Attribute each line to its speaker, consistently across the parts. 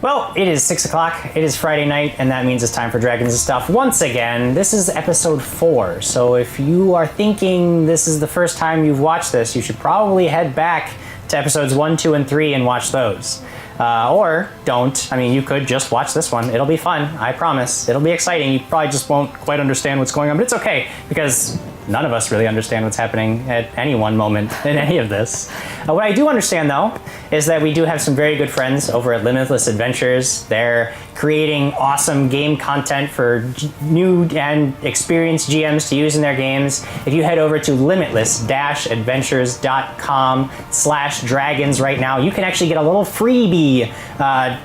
Speaker 1: Well, it is 6 o'clock, it is Friday night, and that means it's time for Dragons and Stuff once again. This is episode 4, so if you are thinking this is the first time you've watched this, you should probably head back to episodes 1, 2, and 3 and watch those. Or don't. I mean, you could just watch this one. It'll be fun, I promise. It'll be exciting. You probably just won't quite understand what's going on, but it's okay, because none of us really understand what's happening at any one moment in any of this. What I do understand, though, is that we do have some very good friends over at Limitless Adventures. They're creating awesome game content for new and experienced GMs to use in their games. If you head over to limitless-adventures.com/dragons right now, you can actually get a little freebie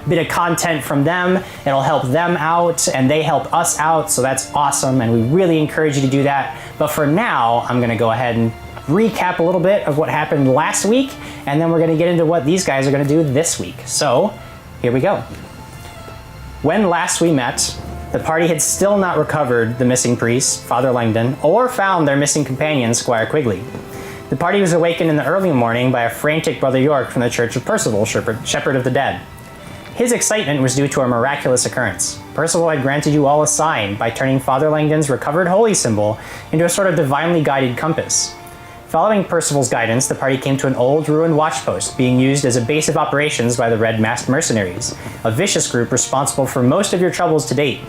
Speaker 1: bit of content from them. It'll help them out, and they help us out, so that's awesome, and we really encourage you to do that. But for now, I'm going to go ahead and recap a little bit of what happened last week, and then we're going to get into what these guys are going to do this week. So, here we go. When last we met, the party had still not recovered the missing priest, Father Langdon, or found their missing companion, Squire Quigley. The party was awakened in the early morning by a frantic Brother York from the Church of Percival, Shepherd of the Dead. His excitement was due to a miraculous occurrence. Percival had granted you all a sign by turning Father Langdon's recovered holy symbol into a sort of divinely guided compass. Following Percival's guidance, the party came to an old ruined watchpost being used as a base of operations by the Red Masked Mercenaries, a vicious group responsible for most of your troubles to date.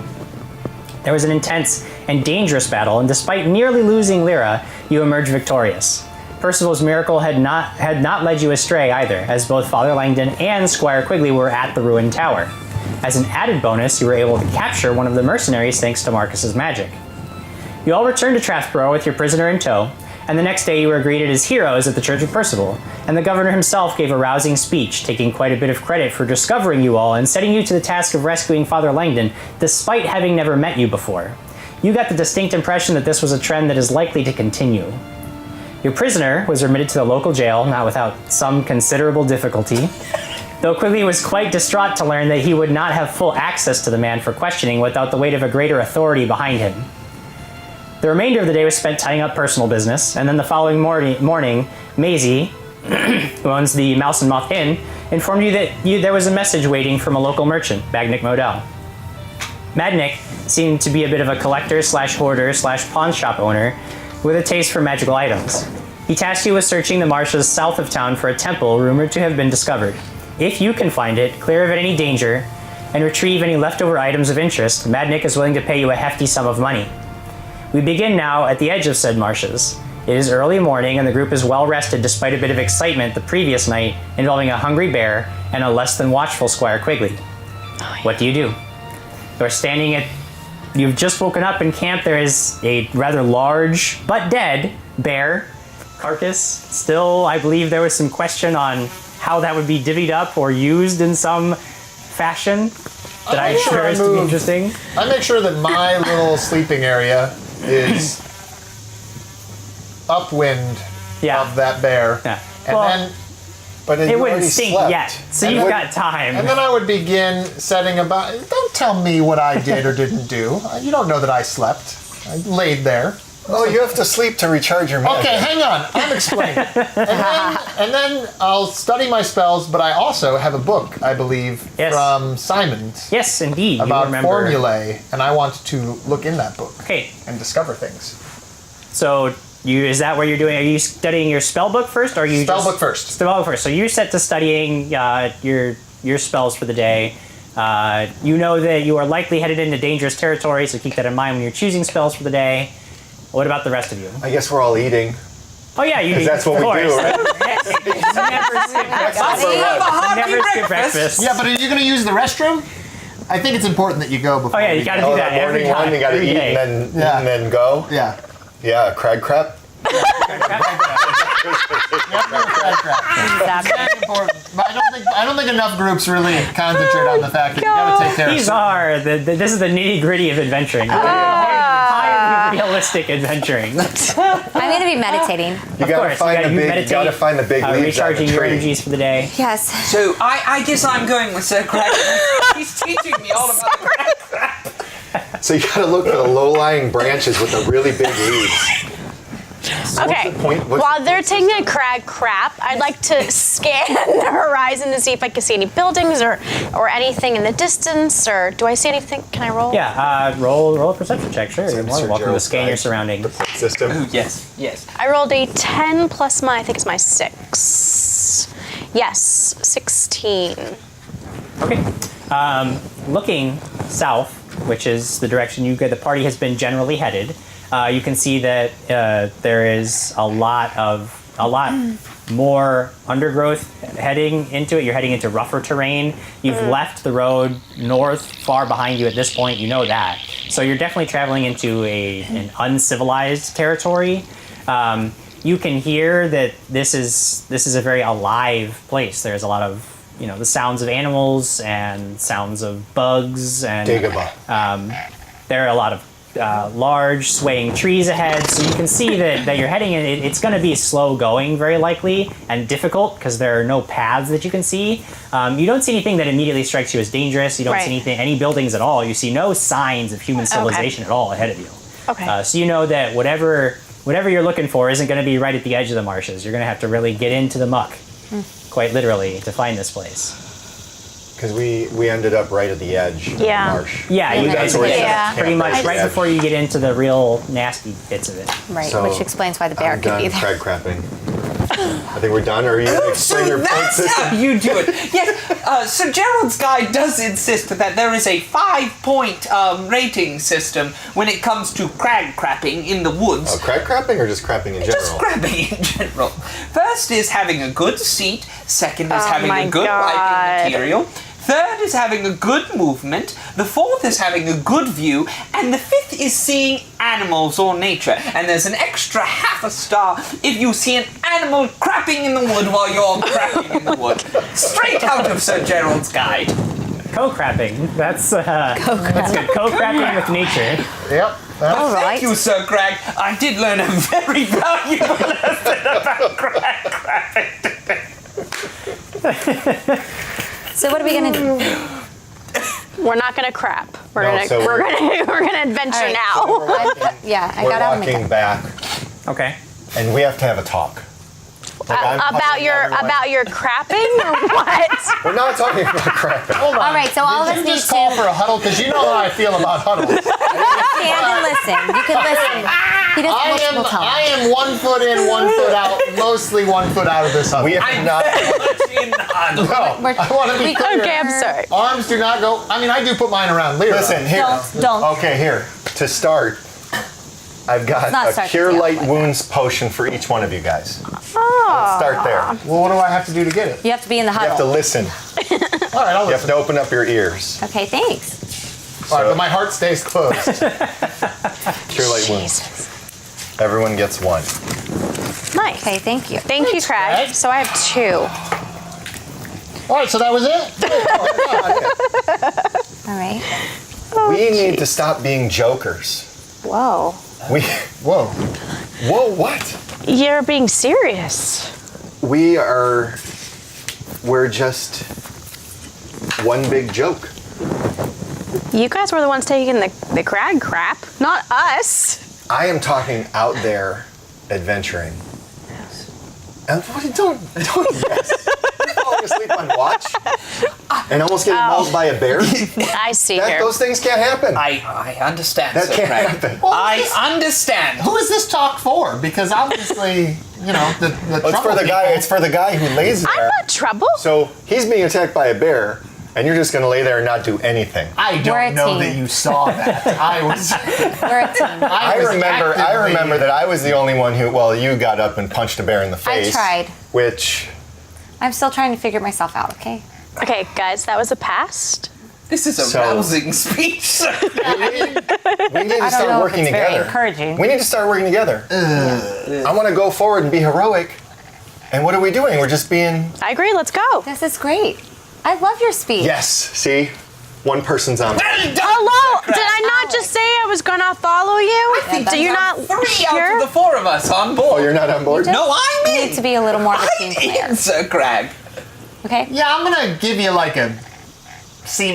Speaker 1: There was an intense and dangerous battle, and despite nearly losing Lyra, you emerged victorious. Percival's miracle had not led you astray either, as both Father Langdon and Squire Quigley were at the ruined tower. As an added bonus, you were able to capture one of the mercenaries thanks to Marcus's magic. You all returned to Trathborough with your prisoner in tow, and the next day you were greeted as heroes at the Church of Percival, and the governor himself gave a rousing speech, taking quite a bit of credit for discovering you all and setting you to the task of rescuing Father Langdon, despite having never met you before. You got the distinct impression that this was a trend that is likely to continue. Your prisoner was remitted to the local jail, not without some considerable difficulty, though Quigley was quite distraught to learn that he would not have full access to the man for questioning without the weight of a greater authority behind him. The remainder of the day was spent tying up personal business, and then the following morning, Maisie, who owns the Mouse and Moth Inn, informed you that there was a message waiting from a local merchant, Magnick Modell. Magnick seemed to be a bit of a collector/hoarder/pawn shop owner with a taste for magical items. He tasked you with searching the marshes south of town for a temple rumored to have been discovered. If you can find it, clear of any danger, and retrieve any leftover items of interest, Magnick is willing to pay you a hefty sum of money. We begin now at the edge of said marshes. It is early morning and the group is well rested despite a bit of excitement the previous night involving a hungry bear and a less than watchful Squire Quigley. What do? You've just woken up in camp. There is a rather large but dead bear carcass. Still, I believe there was some question on how that would be divvied up or used in some fashion that I'm sure is to be interesting.
Speaker 2: I make sure that my little sleeping area is upwind of that bear.
Speaker 1: Yeah.
Speaker 2: And
Speaker 1: but it wouldn't stink yet, so you've got time.
Speaker 2: And then I would begin setting about, don't tell me what I did or didn't do. You don't know that I slept. I laid there.
Speaker 3: Oh, you have to sleep to recharge your magic.
Speaker 2: Okay, hang on. I'm explaining. and then I'll study my spells, but I also have a book, I believe, from Simon's.
Speaker 1: Yes, indeed.
Speaker 2: About formulae, and I want to look in that book.
Speaker 1: Okay.
Speaker 2: And discover things.
Speaker 1: So, is that what you're doing? Are you studying your spell book first, or are you
Speaker 2: Spell book first.
Speaker 1: Spell book first. So you're set to studying your spells for the day. You know that you are likely headed into dangerous territory, so keep that in mind when you're choosing spells for the day. What about the rest of you?
Speaker 3: I guess we're all eating.
Speaker 1: Oh yeah, you eat.
Speaker 3: That's what we do, right?
Speaker 1: Never skip breakfast.
Speaker 2: Yeah, but are you going to use the restroom? I think it's important that you go before.
Speaker 1: Oh yeah, you got to do that every time.
Speaker 3: You got to eat and then go.
Speaker 2: Yeah.
Speaker 3: Yeah, Krag crap.
Speaker 2: That's very important. But I don't think enough groups really concentrate on the fact that you got to take care of.
Speaker 1: This is the nitty gritty of adventuring. Realistic adventuring.
Speaker 4: I'm going to be meditating.
Speaker 3: You gotta find the big leaves
Speaker 1: recharging your energies for the day.
Speaker 4: Yes.
Speaker 5: So I guess I'm going with Sir Krag. He's teaching me all about the crap.
Speaker 3: So you gotta look for the low-lying branches with the really big leaves.
Speaker 6: Okay. While they're taking a crag crap, I'd like to scan the horizon to see if I can see any buildings or anything in the distance. Or do I see anything? Can I roll?
Speaker 1: Yeah. Roll a perception check. Sure. You're more than welcome to scan your surroundings.
Speaker 3: System.
Speaker 5: Oh, yes.
Speaker 6: I rolled a 10 plus I think it's my 6. Yes, 16.
Speaker 1: Okay. Looking south, which is the direction the party has been generally headed, you can see that there is a lot more undergrowth heading into it. You're heading into rougher terrain. You've left the road north far behind you at this point. You know that. So you're definitely traveling into an uncivilized territory. You can hear that this is a very alive place. There's a lot of the sounds of animals and sounds of bugs and there are a lot of large swaying trees ahead, so you can see that you're heading in. It's going to be slow going, very likely, and difficult because there are no paths that you can see. You don't see anything that immediately strikes you as dangerous. You don't see any buildings at all. You see no signs of human civilization at all ahead of you.
Speaker 6: Okay.
Speaker 1: So you know that whatever you're looking for isn't going to be right at the edge of the marshes. You're going to have to really get into the muck, quite literally, to find this place.
Speaker 3: Because we ended up right at the edge of the marsh.
Speaker 1: Yeah, you guys were pretty much right
Speaker 3: edge.
Speaker 1: before you get into the real nasty bits of it.
Speaker 4: Right,
Speaker 3: So,
Speaker 4: which explains why the bear
Speaker 3: I'm
Speaker 4: could
Speaker 3: done
Speaker 4: be there.
Speaker 3: crag crapping. I think we're done. Or are you going to explain your point
Speaker 5: That's
Speaker 3: system?
Speaker 5: how you do it. Yes. So Gerald's guide does insist that there is a 5-point rating system when it comes to crag crapping in the woods.
Speaker 3: Oh, crag crapping or just crapping in general?
Speaker 5: Just crapping in general. First is having a good seat. Second is having a good writing material. Third is having a good movement. The fourth is having a good view. And the fifth is seeing animals or nature. And there's an extra half a star if you see an animal crapping in the wood while you're crapping in the wood. Straight out of Sir Gerald's guide.
Speaker 1: Co-crapping. That's good. Co-crapping with nature.
Speaker 2: Yep.
Speaker 5: Well, thank you, Sir Krag. I did learn a very valuable lesson about crag crapping.
Speaker 4: So what are we gonna do?
Speaker 6: We're not gonna crap. We're
Speaker 3: No,
Speaker 6: gonna
Speaker 3: so
Speaker 6: we're gonna adventure
Speaker 3: So
Speaker 6: now.
Speaker 3: we're walking,
Speaker 4: I
Speaker 3: we're
Speaker 4: got out of
Speaker 3: walking
Speaker 4: my
Speaker 3: back,
Speaker 1: Okay.
Speaker 3: and we have to have a talk. Like, I'm
Speaker 6: about
Speaker 3: telling everyone-
Speaker 6: your crapping or what?
Speaker 3: We're not talking about crapping.
Speaker 2: Hold on.
Speaker 4: All right, so all of us
Speaker 2: Did you
Speaker 4: need
Speaker 2: just call
Speaker 4: to-
Speaker 2: for a huddle? Because you know how I feel about huddles.
Speaker 4: Stand and listen. You can listen. He does multiple times.
Speaker 2: I am 1 foot in, 1 foot out, mostly 1 foot out of this huddle.
Speaker 3: We have not.
Speaker 2: No, I want to be clear.
Speaker 6: Okay, I'm sorry.
Speaker 2: Arms do not go. I mean, I do put mine around Lyra.
Speaker 3: Listen, here.
Speaker 4: Don't.
Speaker 3: Okay, here. To start, I've got
Speaker 4: not
Speaker 3: a
Speaker 4: start
Speaker 3: Cure
Speaker 4: the deal
Speaker 3: Light
Speaker 4: like
Speaker 3: Wounds potion for each one of you guys.
Speaker 6: Oh.
Speaker 3: Let's start there.
Speaker 2: Well, what do I have to do to get it?
Speaker 4: You have to be in the
Speaker 3: You have to
Speaker 4: huddle.
Speaker 3: listen.
Speaker 2: All right, I'll
Speaker 3: You have
Speaker 2: listen.
Speaker 3: to open up your ears.
Speaker 4: Okay, thanks.
Speaker 2: All right, but my heart stays closed.
Speaker 3: Cure Light Wounds. Everyone gets one.
Speaker 6: Nice.
Speaker 4: Okay, thank you.
Speaker 6: Thank you, Krag.
Speaker 2: Krag.
Speaker 6: So I have 2.
Speaker 2: All right, so that was it?
Speaker 4: All right.
Speaker 3: We need to stop being jokers.
Speaker 6: Whoa.
Speaker 2: Whoa.
Speaker 3: Whoa, what?
Speaker 6: You're being serious.
Speaker 3: We're just one big joke.
Speaker 6: You guys were the ones taking the crag crap, not us.
Speaker 3: I am talking out there adventuring. And don't yes. You're falling asleep on watch and almost getting mauled by a bear.
Speaker 6: I see here.
Speaker 3: Those things can't happen.
Speaker 5: I understand,
Speaker 3: That
Speaker 5: Sir
Speaker 3: can't
Speaker 5: Krag.
Speaker 3: happen.
Speaker 5: I understand.
Speaker 2: Who is this talk for? Because obviously, the
Speaker 3: It's for the guy.
Speaker 2: people-
Speaker 3: It's for the guy who lays
Speaker 6: I'm
Speaker 3: there.
Speaker 6: not trouble.
Speaker 3: So he's being attacked by a bear, and you're just going to lay there and not do anything.
Speaker 2: I
Speaker 4: We're
Speaker 2: don't
Speaker 4: a
Speaker 2: know
Speaker 4: team.
Speaker 2: that you saw that. I was.
Speaker 4: We're a team.
Speaker 3: I
Speaker 2: was
Speaker 3: remember
Speaker 2: actively-
Speaker 3: that I was the only one who. Well, you got up and punched a bear in the face.
Speaker 4: tried.
Speaker 3: Which
Speaker 4: I'm still trying to figure myself out, okay?
Speaker 6: Okay, guys, that was a past.
Speaker 5: This is a
Speaker 3: So-
Speaker 5: rousing speech, sir.
Speaker 3: we need to
Speaker 4: I
Speaker 3: start
Speaker 4: don't know if
Speaker 3: working
Speaker 4: it's very
Speaker 3: together.
Speaker 4: encouraging.
Speaker 3: We need to start working together. I want to go forward and be heroic. And what are we doing? We're just being.
Speaker 6: I agree, let's go.
Speaker 4: This is great. I love your speech.
Speaker 3: Yes. See, one person's on.
Speaker 6: Hello, did I not just say I was gonna follow you? Do you not
Speaker 5: 3 out
Speaker 6: hear?
Speaker 5: of the 4 of us on board.
Speaker 3: Oh, you're not on board?
Speaker 5: No, I'm
Speaker 4: You
Speaker 5: in.
Speaker 4: need to be a little more of a team
Speaker 5: I'm
Speaker 4: player.
Speaker 5: in, Sir Krag.
Speaker 4: Okay?
Speaker 2: Yeah, I'm gonna give you like a C-,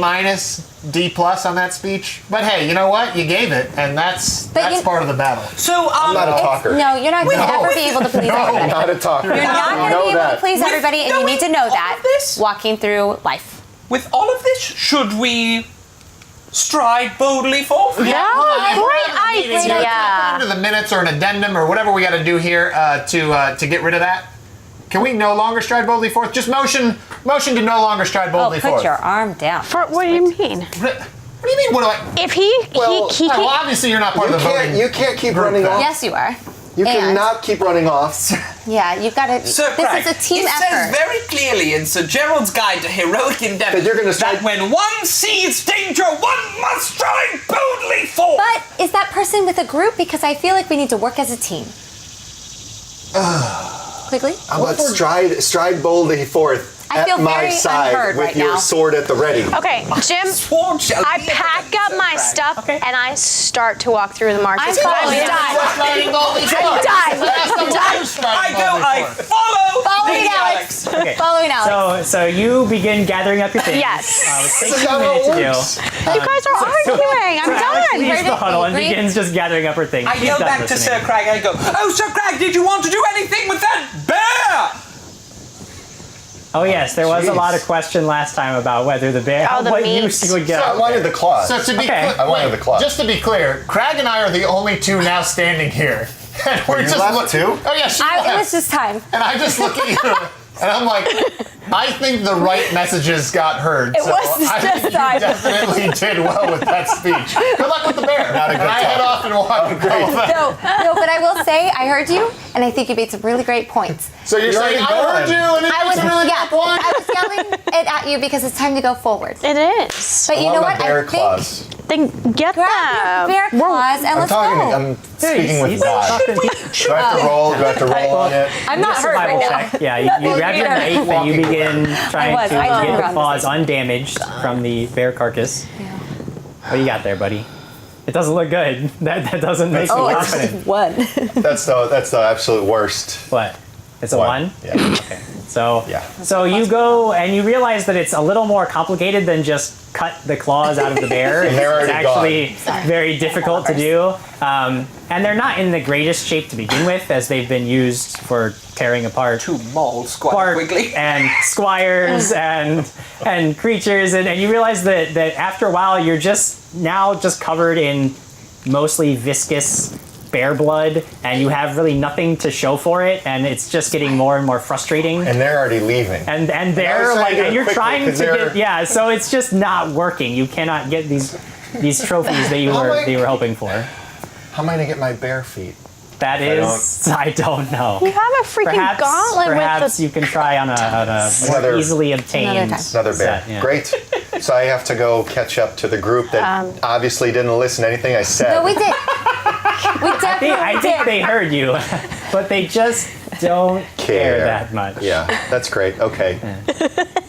Speaker 2: D+ on that speech. But hey, you know what? You gave it, and that's part of the battle.
Speaker 5: So,
Speaker 3: I'm not a talker.
Speaker 4: No, you're not going to ever be able to please everybody.
Speaker 3: I'm not a talker.
Speaker 4: You're not going to be able to please everybody, and you need to know that
Speaker 5: this?
Speaker 4: walking through life.
Speaker 5: with all of this, should we stride boldly forth?
Speaker 6: Great idea.
Speaker 2: Put into the minutes or an addendum or whatever we got to do here to get rid of that. Can we no longer stride boldly forth? Just motion to no longer stride boldly forth.
Speaker 4: Put your arm down.
Speaker 6: What do you mean?
Speaker 2: What do you mean? What do I?
Speaker 6: If he
Speaker 2: Well, obviously you're not part of the voting.
Speaker 3: You can't keep running off.
Speaker 4: Yes, you are.
Speaker 3: You cannot keep running off.
Speaker 4: Yeah, you've got to.
Speaker 5: Sir Krag,
Speaker 4: this is a team
Speaker 5: it
Speaker 4: effort.
Speaker 5: says very clearly in Sir Gerald's Guide to Heroic Endeavor
Speaker 3: That you're gonna strike-
Speaker 5: that when one sees danger, one must stride boldly forth.
Speaker 4: But is that person with a group? Because I feel like we need to work as a team. Quigley?
Speaker 3: How about stride boldly forth
Speaker 4: I feel
Speaker 3: at my
Speaker 4: very
Speaker 3: side
Speaker 4: unheard
Speaker 3: with
Speaker 4: right
Speaker 3: your
Speaker 4: now.
Speaker 3: sword at the ready.
Speaker 6: Okay, Jim,
Speaker 5: Sword shall
Speaker 6: I
Speaker 5: be
Speaker 6: pack up
Speaker 5: Sir
Speaker 6: my
Speaker 5: Krag.
Speaker 6: stuff and I start to walk through the marshes.
Speaker 4: I'm following.
Speaker 6: I'm done.
Speaker 2: Striding boldly forth.
Speaker 6: I'm done.
Speaker 5: I go, I follow
Speaker 4: Following
Speaker 5: Lady
Speaker 4: Alex.
Speaker 1: Okay.
Speaker 4: Following Alex.
Speaker 1: So you begin gathering up your things.
Speaker 6: Yes.
Speaker 1: It
Speaker 3: This
Speaker 1: takes
Speaker 3: is
Speaker 1: you a
Speaker 3: how
Speaker 1: minute
Speaker 3: it
Speaker 1: to do.
Speaker 3: works.
Speaker 6: You guys are arguing. I'm
Speaker 1: Alex
Speaker 6: done.
Speaker 1: leaves the huddle and
Speaker 4: Agree?
Speaker 1: begins just gathering up her things.
Speaker 5: I
Speaker 1: She's
Speaker 5: go
Speaker 1: done
Speaker 5: back to
Speaker 1: listening.
Speaker 5: Sir Krag and I go, oh, Sir Krag, did you want to do anything with that bear?
Speaker 1: Oh yes, there was a
Speaker 3: Jeez.
Speaker 1: lot of question last time about whether the bear,
Speaker 6: Oh, the
Speaker 1: what
Speaker 6: meat.
Speaker 1: use he would get.
Speaker 3: I wanted the claws.
Speaker 2: So to be
Speaker 1: Okay.
Speaker 2: clear,
Speaker 3: I wanted the claw.
Speaker 2: just to be clear, Krag and I are the only two now standing here. And we're
Speaker 3: you
Speaker 2: just
Speaker 3: left too?
Speaker 2: Oh yeah, she
Speaker 4: It
Speaker 2: left.
Speaker 4: was just time.
Speaker 2: And I just look at you, and I'm like, I think the right messages got heard.
Speaker 4: It
Speaker 2: so
Speaker 4: was
Speaker 2: I
Speaker 4: just
Speaker 2: think you
Speaker 4: time.
Speaker 2: definitely did well with that speech. Good luck with the bear.
Speaker 3: Not a good
Speaker 2: and I head
Speaker 3: talk.
Speaker 2: off and walk.
Speaker 3: great.
Speaker 4: No, but I will say I heard you, and I think you made some really great points.
Speaker 2: So you're saying
Speaker 3: already
Speaker 2: I heard
Speaker 3: gone.
Speaker 2: you, and it
Speaker 4: I was
Speaker 2: was a really
Speaker 4: yeah,
Speaker 2: good point.
Speaker 4: I was yelling it at you because it's time to go forward.
Speaker 6: It is.
Speaker 4: But you know what?
Speaker 3: Bear
Speaker 4: I think
Speaker 3: claws.
Speaker 6: Then get
Speaker 4: grab your
Speaker 6: them.
Speaker 4: bear claws and let's go.
Speaker 3: I'm speaking with
Speaker 1: He's
Speaker 3: God.
Speaker 1: talking-
Speaker 3: Do I have to roll? Do I have to roll on it?
Speaker 4: I'm not hurt right
Speaker 1: Survival
Speaker 4: now.
Speaker 1: check. Yeah, you grab your knife and you begin trying
Speaker 4: was.
Speaker 1: to
Speaker 4: I turned
Speaker 1: get the
Speaker 4: around
Speaker 1: claws
Speaker 4: to
Speaker 1: undamaged from the bear carcass. What do you got there, buddy? It doesn't look good. That doesn't make me confident.
Speaker 4: one.
Speaker 3: That's the absolute worst.
Speaker 1: What? It's a one?
Speaker 3: Yeah.
Speaker 1: Okay. So,
Speaker 3: Yeah.
Speaker 1: so you go and you realize that it's a little more complicated than just cut the claws out of the bear.
Speaker 3: And they're
Speaker 1: It's
Speaker 3: already
Speaker 1: actually very difficult to do. And they're not in the greatest shape to begin with, as they've been used for tearing apart
Speaker 5: To maul Squire
Speaker 1: Clark
Speaker 5: Quigley.
Speaker 1: and squires and creatures, and you realize that after a while you're just covered in mostly viscous bear blood, and you have really nothing to show for it, and it's just getting more and more frustrating.
Speaker 3: And they're already leaving.
Speaker 1: And
Speaker 3: I
Speaker 1: they're
Speaker 3: was
Speaker 1: like,
Speaker 3: trying to do
Speaker 1: and
Speaker 3: it
Speaker 1: you're
Speaker 3: quickly,
Speaker 1: trying to
Speaker 3: 'cause they're-
Speaker 1: get so it's just not working. You cannot get these trophies that you were hoping for.
Speaker 3: How am I gonna get my bare feet?
Speaker 1: That is, I don't know.
Speaker 6: You have a freaking gauntlet
Speaker 1: Perhaps
Speaker 6: with the.
Speaker 1: you can try on a more
Speaker 3: Another-
Speaker 1: easily obtained
Speaker 4: Another time.
Speaker 3: Another bear.
Speaker 1: set, yeah.
Speaker 3: Great. So I have to go catch up to the group that obviously didn't listen to anything I said.
Speaker 4: No, we did. We definitely
Speaker 1: I think
Speaker 4: did.
Speaker 1: they heard you, but they just don't care that much.
Speaker 3: Yeah, that's great. Okay.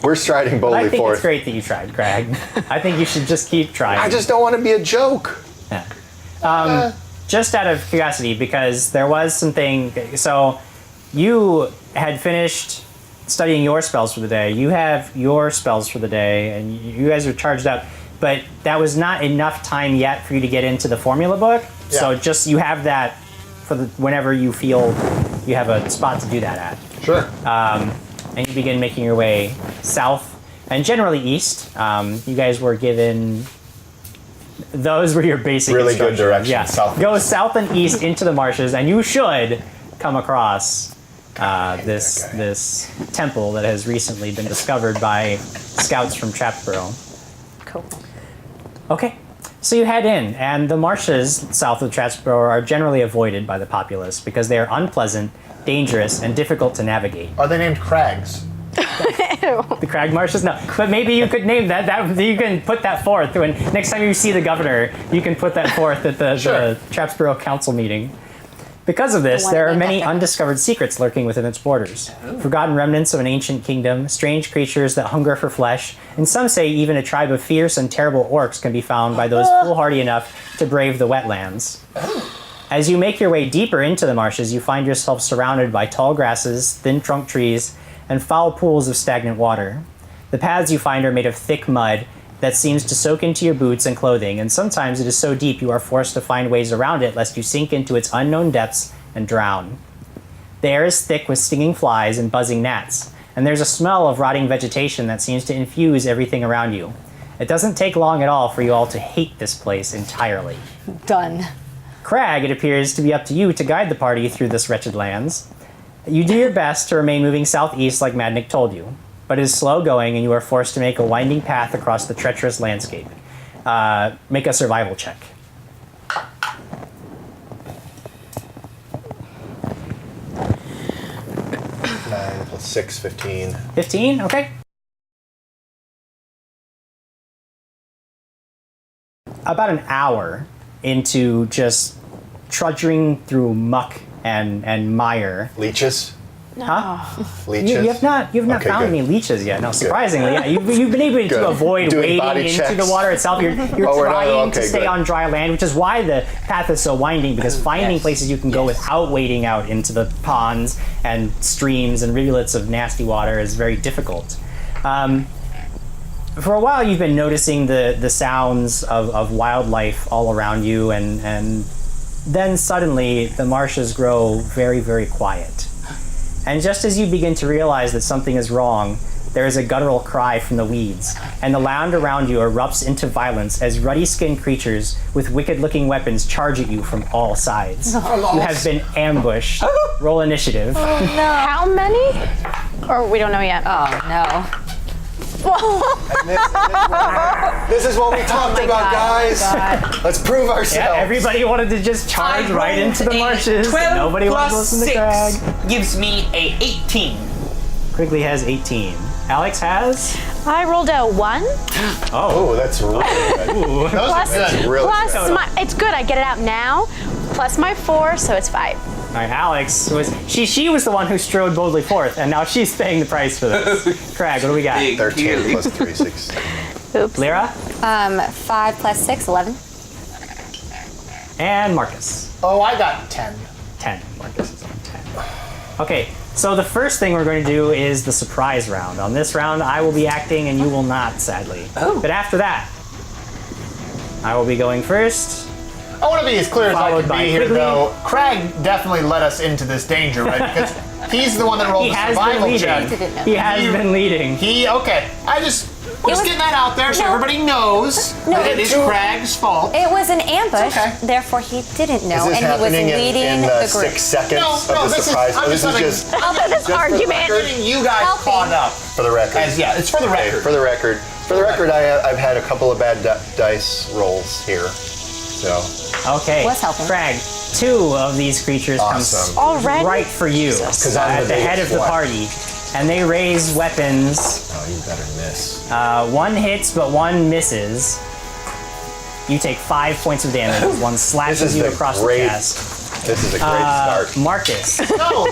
Speaker 3: We're striding
Speaker 1: But I
Speaker 3: boldly
Speaker 1: think
Speaker 3: forth.
Speaker 1: it's great that you tried, Krag. I think you should just keep trying.
Speaker 3: I just don't want to be a joke.
Speaker 1: Yeah. Just out of curiosity, because there was something. So, you had finished studying your spells for the day. You have your spells for the day, and you guys are charged up. But that was not enough time yet for you to get into the formula book.
Speaker 2: Yeah.
Speaker 1: So just you have that for whenever you feel you have a spot to do that at.
Speaker 2: Sure.
Speaker 1: And you begin making your way south and generally east. You guys were given. Those were your basic
Speaker 3: Really good
Speaker 1: instructions.
Speaker 3: direction,
Speaker 1: Yeah,
Speaker 3: south.
Speaker 1: go south and east into the marshes, and you should come across this temple that has recently been discovered by scouts from Chapsborough.
Speaker 6: Cool.
Speaker 1: Okay, so you head in, and the marshes south of Chapsborough are generally avoided by the populace because they are unpleasant, dangerous, and difficult to navigate.
Speaker 2: Are they named Krags?
Speaker 1: The Krag Marshes? No. But maybe you could name that. You can put that forth when next time you see the governor, you can put that forth at the Chapsborough Council meeting. Because of this,
Speaker 6: one
Speaker 1: there are
Speaker 6: named
Speaker 1: many
Speaker 6: after-
Speaker 1: undiscovered secrets lurking within its borders. Forgotten remnants of an ancient kingdom, strange creatures that hunger for flesh, and some say even a tribe of fierce and terrible orcs can be found by those foolhardy enough to brave the wetlands. As you make your way deeper into the marshes, you find yourself surrounded by tall grasses, thin trunk trees, and foul pools of stagnant water. The paths you find are made of thick mud, that seems to soak into your boots and clothing, and sometimes it is so deep you are forced to find ways around it lest you sink into its unknown depths and drown. The air is thick with stinging flies and buzzing gnats, and there's a smell of rotting vegetation that seems to infuse everything around you. It doesn't take long at all for you all to hate this place entirely.
Speaker 4: Done.
Speaker 1: Krag, it appears to be up to you to guide the party through this wretched lands. You do your best to remain moving southeast like Madnik told you, but it is slow going and you are forced to make a winding path across the treacherous landscape. Make a survival check.
Speaker 3: 9 plus 6, 15.
Speaker 1: 15? Okay. About an hour into just trudging through muck and mire.
Speaker 3: Leeches?
Speaker 1: Huh?
Speaker 3: Leeches?
Speaker 1: You have not
Speaker 3: Okay,
Speaker 1: found
Speaker 3: good.
Speaker 1: any leeches yet. No, surprisingly, yeah. You've been able
Speaker 3: Good.
Speaker 1: to avoid
Speaker 3: Doing
Speaker 1: wading
Speaker 3: body
Speaker 1: into
Speaker 3: checks.
Speaker 1: the water itself. You're
Speaker 3: Oh, we're not-
Speaker 1: trying to
Speaker 3: okay,
Speaker 1: stay
Speaker 3: good.
Speaker 1: on dry land, which is why the path is so winding, because finding places you can go without wading out into the ponds and streams and rivulets of nasty water is very difficult. For a while, you've been noticing the sounds of wildlife all around you, and then suddenly the marshes grow very, very quiet. And just as you begin to realize that something is wrong, there is a guttural cry from the weeds, and the land around you erupts into violence as ruddy-skinned creatures with wicked-looking weapons charge at you from all sides. You have been ambushed. Roll initiative.
Speaker 6: How many? Or we don't know yet.
Speaker 4: Oh, no.
Speaker 3: This is what we talked about, guys. Let's prove ourselves.
Speaker 1: Yeah, everybody wanted to just charge right into the marshes.
Speaker 5: 12
Speaker 1: Nobody wanted to
Speaker 5: plus
Speaker 1: listen to
Speaker 5: 6
Speaker 1: Krag.
Speaker 5: gives me a 18.
Speaker 1: Quigley has 18. Alex has?
Speaker 6: I rolled a 1.
Speaker 3: Oh, that's really good.
Speaker 1: Ooh.
Speaker 6: Plus,
Speaker 3: That's really
Speaker 6: plus
Speaker 3: good.
Speaker 6: it's good. I get it out now. Plus my 4, so it's 5.
Speaker 1: All right, Alex was she was the one who strode boldly forth, and now she's paying the price for this. Krag, what do we got?
Speaker 5: Big.
Speaker 3: 13 plus 3, 6.
Speaker 6: Oops.
Speaker 1: Lyra
Speaker 4: 5 plus 6, 11.
Speaker 1: and Marcus.
Speaker 2: Oh, I got 10.
Speaker 1: 10. Marcus is on 10. Okay, so the first thing we're going to do is the surprise round. On this round, I will be acting, and you will not, sadly.
Speaker 5: Oh.
Speaker 1: But after that, I will be going first.
Speaker 2: I want to be as clear as I
Speaker 1: Followed
Speaker 2: can
Speaker 1: by
Speaker 2: be here,
Speaker 1: Quigley.
Speaker 2: though. Krag definitely led us into this danger, right? Because he's the one that rolled
Speaker 1: He
Speaker 2: the
Speaker 1: has been
Speaker 2: survival
Speaker 1: leading.
Speaker 2: check.
Speaker 4: Didn't know.
Speaker 1: He has been leading.
Speaker 2: Okay. We're just
Speaker 4: was-
Speaker 2: getting that out there so
Speaker 4: No.
Speaker 2: everybody knows that it is Krag's fault.
Speaker 4: It was an ambush,
Speaker 2: okay.
Speaker 4: therefore he didn't know,
Speaker 3: Is this
Speaker 4: and he was
Speaker 3: happening
Speaker 4: leading
Speaker 3: in
Speaker 4: the
Speaker 3: the
Speaker 4: group.
Speaker 3: 6 seconds
Speaker 2: No,
Speaker 3: of
Speaker 2: no,
Speaker 3: the
Speaker 2: this is-
Speaker 3: surprise?
Speaker 2: I'm
Speaker 3: This
Speaker 2: just
Speaker 3: is
Speaker 2: letting-
Speaker 3: just
Speaker 6: This
Speaker 3: for the
Speaker 6: argument.
Speaker 3: record?
Speaker 2: Getting you guys
Speaker 4: Helping.
Speaker 2: caught up.
Speaker 3: for the record.
Speaker 2: It's for the
Speaker 3: Okay,
Speaker 2: record.
Speaker 3: for the record. For the record, I've had a couple of bad dice rolls here. So,
Speaker 1: Okay.
Speaker 4: What's helping?
Speaker 1: Krag, 2 of these creatures
Speaker 3: Awesome.
Speaker 1: come
Speaker 6: Already?
Speaker 1: right for you
Speaker 3: 'Cause I'm
Speaker 1: at
Speaker 3: the
Speaker 1: the head of
Speaker 3: biggest
Speaker 1: the
Speaker 3: one.
Speaker 1: party, and they raise weapons.
Speaker 3: oh, you better miss.
Speaker 1: 1 hits, but 1 misses. You take 5 points of damage. as One
Speaker 3: This
Speaker 1: slashes
Speaker 3: is
Speaker 1: you
Speaker 3: the
Speaker 1: across
Speaker 3: great.
Speaker 1: the chest.
Speaker 3: This is a great start.
Speaker 1: Marcus,
Speaker 2: No.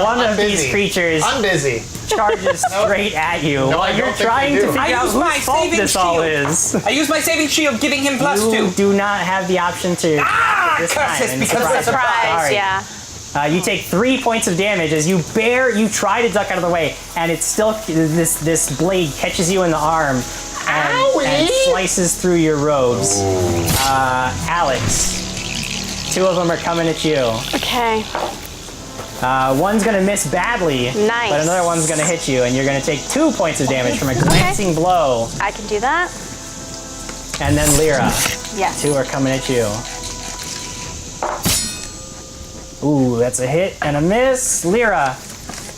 Speaker 1: one
Speaker 2: I'm
Speaker 1: of these
Speaker 2: busy.
Speaker 1: creatures
Speaker 2: I'm busy.
Speaker 1: charges straight at you
Speaker 2: I
Speaker 1: while
Speaker 2: don't
Speaker 1: you're
Speaker 2: think
Speaker 1: trying
Speaker 2: they
Speaker 1: to
Speaker 2: do.
Speaker 1: figure
Speaker 5: I
Speaker 1: out
Speaker 5: use my
Speaker 1: whose fault
Speaker 5: saving
Speaker 1: this all
Speaker 5: shield.
Speaker 1: is.
Speaker 5: I use my saving shield, giving him plus
Speaker 1: You
Speaker 5: 2.
Speaker 1: do not have the option to this time.
Speaker 5: curses,
Speaker 1: in
Speaker 5: because
Speaker 1: surprise.
Speaker 5: it's a surprise.
Speaker 1: Sorry.
Speaker 6: Yeah.
Speaker 1: You take 3 points of damage as you try to duck out of the way, and it's still this blade catches you in the arm and slices through your robes. Alex, 2 of them are coming at you.
Speaker 6: Okay.
Speaker 1: One's gonna miss badly,
Speaker 6: Nice.
Speaker 1: but another one's gonna hit you, and you're gonna take 2 points of damage from a glancing blow.
Speaker 6: I can do that.
Speaker 1: And then Lyra,
Speaker 4: Yes.
Speaker 1: 2 are coming at you. Ooh, that's a hit and a miss. Lyra,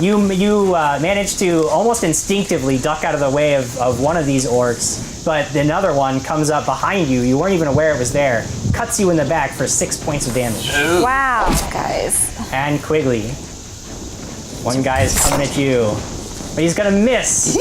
Speaker 1: you managed to almost instinctively duck out of the way of one of these orcs, but another one comes up behind you. You weren't even aware it was there. Cuts you in the back for 6 points of damage.
Speaker 6: Wow.
Speaker 4: Guys.
Speaker 1: And Quigley, one guy is coming at you, but he's gonna miss.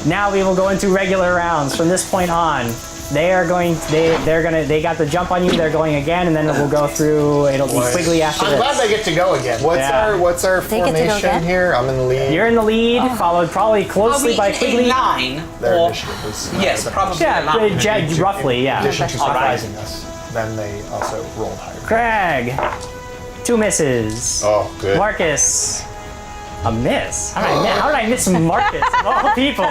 Speaker 1: Now we will go into regular rounds. From this point on, they got the jump on you. They're going again, and then we'll go through. It'll be Quigley after
Speaker 2: I'm glad
Speaker 1: this.
Speaker 2: they get to go again.
Speaker 3: What's our
Speaker 4: They get to go
Speaker 3: formation
Speaker 4: again?
Speaker 3: here? I'm in the lead.
Speaker 1: You're in the lead, followed probably closely by Quigley.
Speaker 5: 9.
Speaker 3: Their
Speaker 5: or,
Speaker 3: initiative is
Speaker 5: yes, probably
Speaker 1: Yeah,
Speaker 5: a 9.
Speaker 1: roughly,
Speaker 2: In
Speaker 1: yeah.
Speaker 2: addition to
Speaker 1: All right.
Speaker 2: surprising us, then they also rolled higher.
Speaker 1: Krag, 2 misses.
Speaker 3: Oh, good.
Speaker 1: Marcus, A miss? How did I miss Marcus of all people?